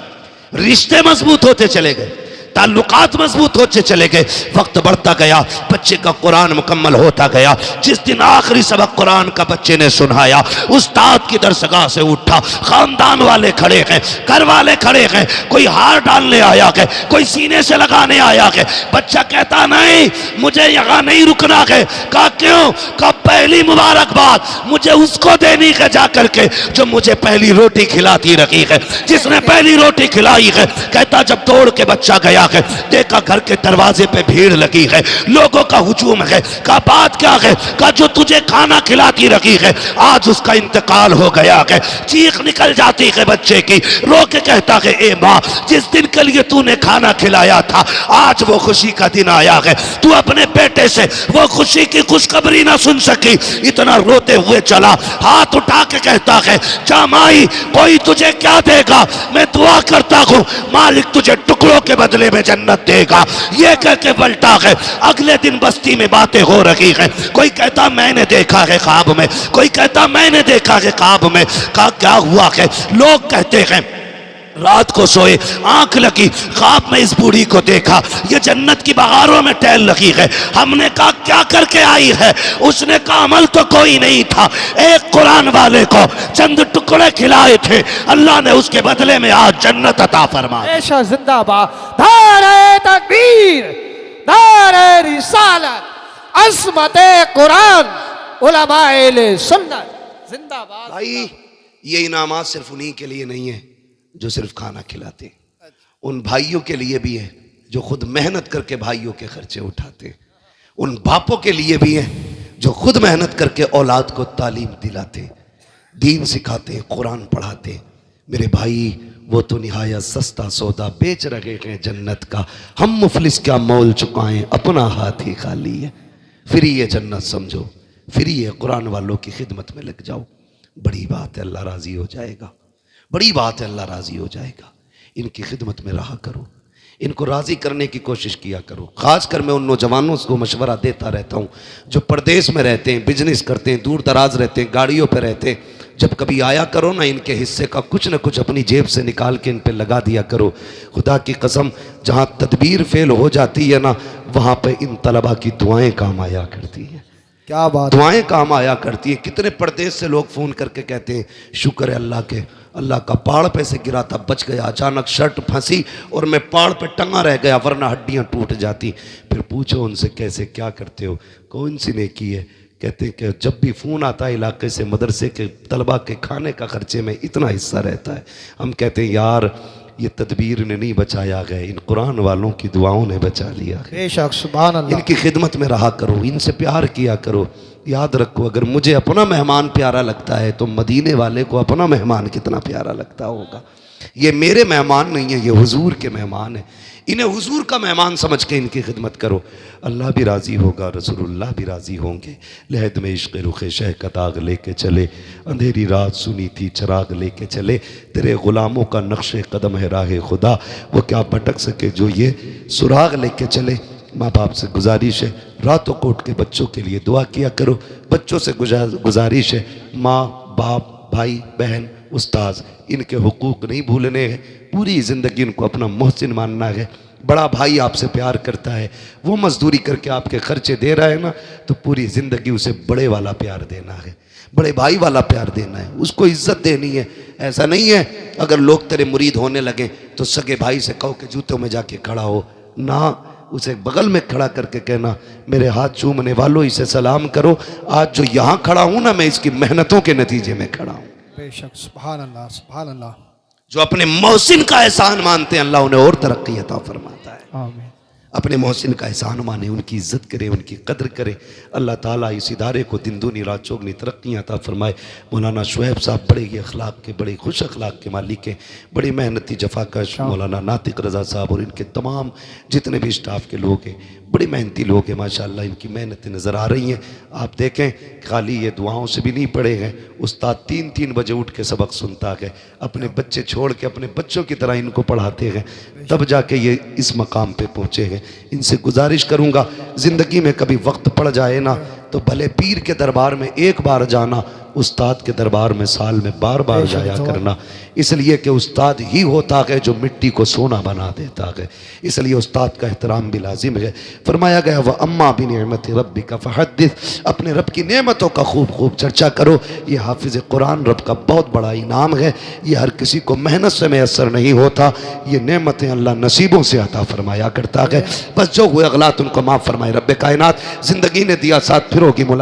रिश्ते मजबूत होते चले गए, ताल्लुकात मजबूत होते चले गए, वक्त बढ़ता गया, बच्चे का कुरान मुकम्मल होता गया। जिस दिन आखिरी सबक कुरान का बच्चे ने सुनाया, उस्ताद की दरसगाह से उठा, खानदान वाले खड़े हैं, घर वाले खड़े हैं, कोई हार डालने आया है, कोई सीने से लगाने आया है। बच्चा कहता नहीं मुझे यहाँ नहीं रुकना है। कहा क्यों? कहा पहली मुबारकबाद मुझे उसको देनी है जा करके जो मुझे पहली रोटी खिलाती रही है, जिसने पहली रोटी खिलाई है। कहता जब तोड़ के बच्चा गया है, देखा घर के दरवाजे पे भीड़ लगी है, लोगों का हुजूम है। कहा बात क्या है? कहा जो तुझे खाना खिलाती रखी है आज उसका इंतकाल हो गया है। चीख निकल जाती है बच्चे की, रो के कहता है ए माँ, जिस दिन के लिए तूने खाना खिलाया था आज वो खुशी का दिन आया है, तू अपने बेटे से वो खुशी की खुशखबरी ना सुन सकी, इतना रोते हुए चला। हाथ उठा के कहता है जा माई, कोई तुझे क्या देगा, मैं दुआ करता हूं मालिक तुझे टुकड़ों के बदले में जन्नत देगा। ये कह के पलटा है। अगले दिन बस्ती में बातें हो रही हैं, कोई कहता मैंने देखा है ख्वाब में, कोई कहता मैंने देखा है ख्वाब में। कहा क्या हुआ है? लोग कहते हैं रात को सोए, आंख लगी, ख्वाब में इस बूढ़ी को देखा, ये जन्नत की बहारों में टहल लगी है। हमने कहा क्या करके आई है? उसने कहा अमल तो कोई नहीं था, एक कुरान वाले को चंद टुकड़े खिलाए थे, अल्लाह ने उसके बदले में आज जन्नत अता फरमा। ऐशा जिंदाबाद, नारे तकबीर, नारे रिसालत, अज़मत कुरान, उलमाए सुन्नत जिंदाबाद। भाई ये इनामात सिर्फ उन्हीं के लिए नहीं है जो सिर्फ खाना खिलाते हैं, उन भाइयों के लिए भी है जो खुद मेहनत करके भाइयों के खर्चे उठाते हैं, उन बापों के लिए भी है जो खुद मेहनत करके औलाद को तालीम दिलाते, दीन सिखाते, कुरान पढ़ाते। मेरे भाई वो तो निहायत सस्ता सौदा बेच रहे हैं जन्नत का, हम मुफलिस क्या मोल चुकाएं, अपना हाथ ही खाली है। फिर ये जन्नत समझो, फिर ये कुरान वालों की खिदमत में लग जाओ, बड़ी बात है, अल्लाह राजी हो जाएगा, बड़ी बात है, अल्लाह राजी हो जाएगा। इनकी खिदमत में रहा करो, इनको राजी करने की कोशिश किया करो। खासकर मैं उन नौजवानों को मशवरा देता रहता हूँ जो परदेश में रहते हैं, बिजनेस करते हैं, दूर दराज रहते हैं, गाड़ियों पर रहते हैं। जब कभी आया करो ना, इनके हिस्से का कुछ न कुछ अपनी जेब से निकाल के इन पे लगा दिया करो। खुदा की कसम, जहाँ तदबीर फेल हो जाती है ना, वहाँ पे इन तलबा की दुआएं काम आया करती हैं। क्या बात, दुआएं काम आया करती है। कितने परदेश से लोग फ़ोन करके कहते हैं शुक्र है अल्लाह के, अल्लाह का पहाड़ पे से गिरा था, बच गया, अचानक शर्ट फंसी और मैं पहाड़ पे टंगा रह गया, वरना हड्डियां टूट जाती। फिर पूछो उनसे कैसे क्या करते हो, कौन सी नेकी है? कहते हैं कि जब भी फ़ोन आता है इलाके से, मदरसे के तलबा के खाने का खर्चे में इतना हिस्सा रहता है। हम कहते हैं यार ये तदबीर ने नहीं बचाया गया, इन कुरान वालों की दुआओं ने बचा लिया है। बेशक, सुभान अल्लाह। इनकी खिदमत में रहा करो, इनसे प्यार किया करो। याद रखो, अगर मुझे अपना मेहमान प्यारा लगता है तो मदीने वाले को अपना मेहमान कितना प्यारा लगता होगा। ये मेरे मेहमान नहीं है, ये हुजूर के मेहमान है। इन्हें हुजूर का मेहमान समझ के इनकी खिदमत करो, अल्लाह भी राज़ी होगा, रसूलुल्लाह भी राज़ी होंगे। लहद में इश्क़ रुख़े शह का दाग लेके चले, अंधेरी रात सुनी थी चराग लेके चले, तेरे ग़ुलामों का नक्शे कदम है राह खुदा, वो क्या भटक सके जो ये सुराग लेके चले। माँ बाप से गुजारिश है, रातों को उठ के बच्चों के लिए दुआ किया करो। बच्चों से गुजारिश है, माँ बाप, भाई बहन, उस्ताद, इनके हुकूक नहीं भूलने हैं। पूरी ज़िंदगी इनको अपना मोहसिन मानना है। बड़ा भाई आपसे प्यार करता है, वो मजदूरी करके आपके खर्चे दे रहा है ना, तो पूरी ज़िंदगी उसे बड़े वाला प्यार देना है, बड़े भाई वाला प्यार देना है, उसको इज्जत देनी है। ऐसा नहीं है अगर लोग तेरे मुरीद होने लगे तो सगे भाई से कहो कि जूतों में जाके खड़ा हो ना, उसे बगल में खड़ा करके कहना मेरे हाथ चूमने वालों इसे सलाम करो, आज जो यहाँ खड़ा हूँ ना मैं इसकी मेहनतों के नतीजे में खड़ा हूँ। बेशक, सुभान अल्लाह, सुभान अल्लाह। जो अपने मोहसिन का एहसान मानते हैं अल्लाह उन्हें और तरक्की अता फरमाता है। आमीन। अपने मोहसिन का एहसान माने, उनकी इज्जत करे, उनकी कदर करे। अल्लाह ताला इस इदारे को दिन दूनी रात चौगनी तरक्कियाँ अता फरमाए। मौलाना शुएब साहब बड़े ही अखलाक के, बड़े खुश अखलाक के मालिक हैं, बड़ी मेहनती जफाकश। मौलाना नातिक रज़ा साहब और इनके तमाम जितने भी स्टाफ के लोग हैं बड़े मेहनती लोग हैं माशाअल्लाह, इनकी मेहनतें नज़र आ रही हैं। आप देखें खाली ये दुआओं से भी नहीं पड़े हैं, उस्ताद 3-3 बजे उठ के सबक सुनता है, अपने बच्चे छोड़ के अपने बच्चों की तरह इनको पढ़ाते हैं, तब जाके ये इस मकाम पे पहुँचे हैं। इनसे गुजारिश करूँगा ज़िंदगी में कभी वक्त पड़ जाए ना तो भले पीर के दरबार में एक बार जाना, उस्ताद के दरबार में साल में बार बार जाया करना, इसलिए कि उस्ताद ही होता है जो मिट्टी को सोना बना देता है। इसलिए उस्ताद का एहतराम भी लाजिम है। फरमाया गया वह अम्मा भी नेमत रब्बी का फहद्दिस, अपने रब की नेमतों का खूब खूब चर्चा करो। ये हाफिज़ कुरान रब का बहुत बड़ा इनाम है, ये हर किसी को मेहनत से मैसर नहीं होता, ये नेमतें अल्लाह नसीबों से अता फरमाया करता है। बस जो हुए अगलात उनको माफ़ फरमाए रब कायनात। ज़िंदगी ने दिया साथ, फिर होगी मुलाकात।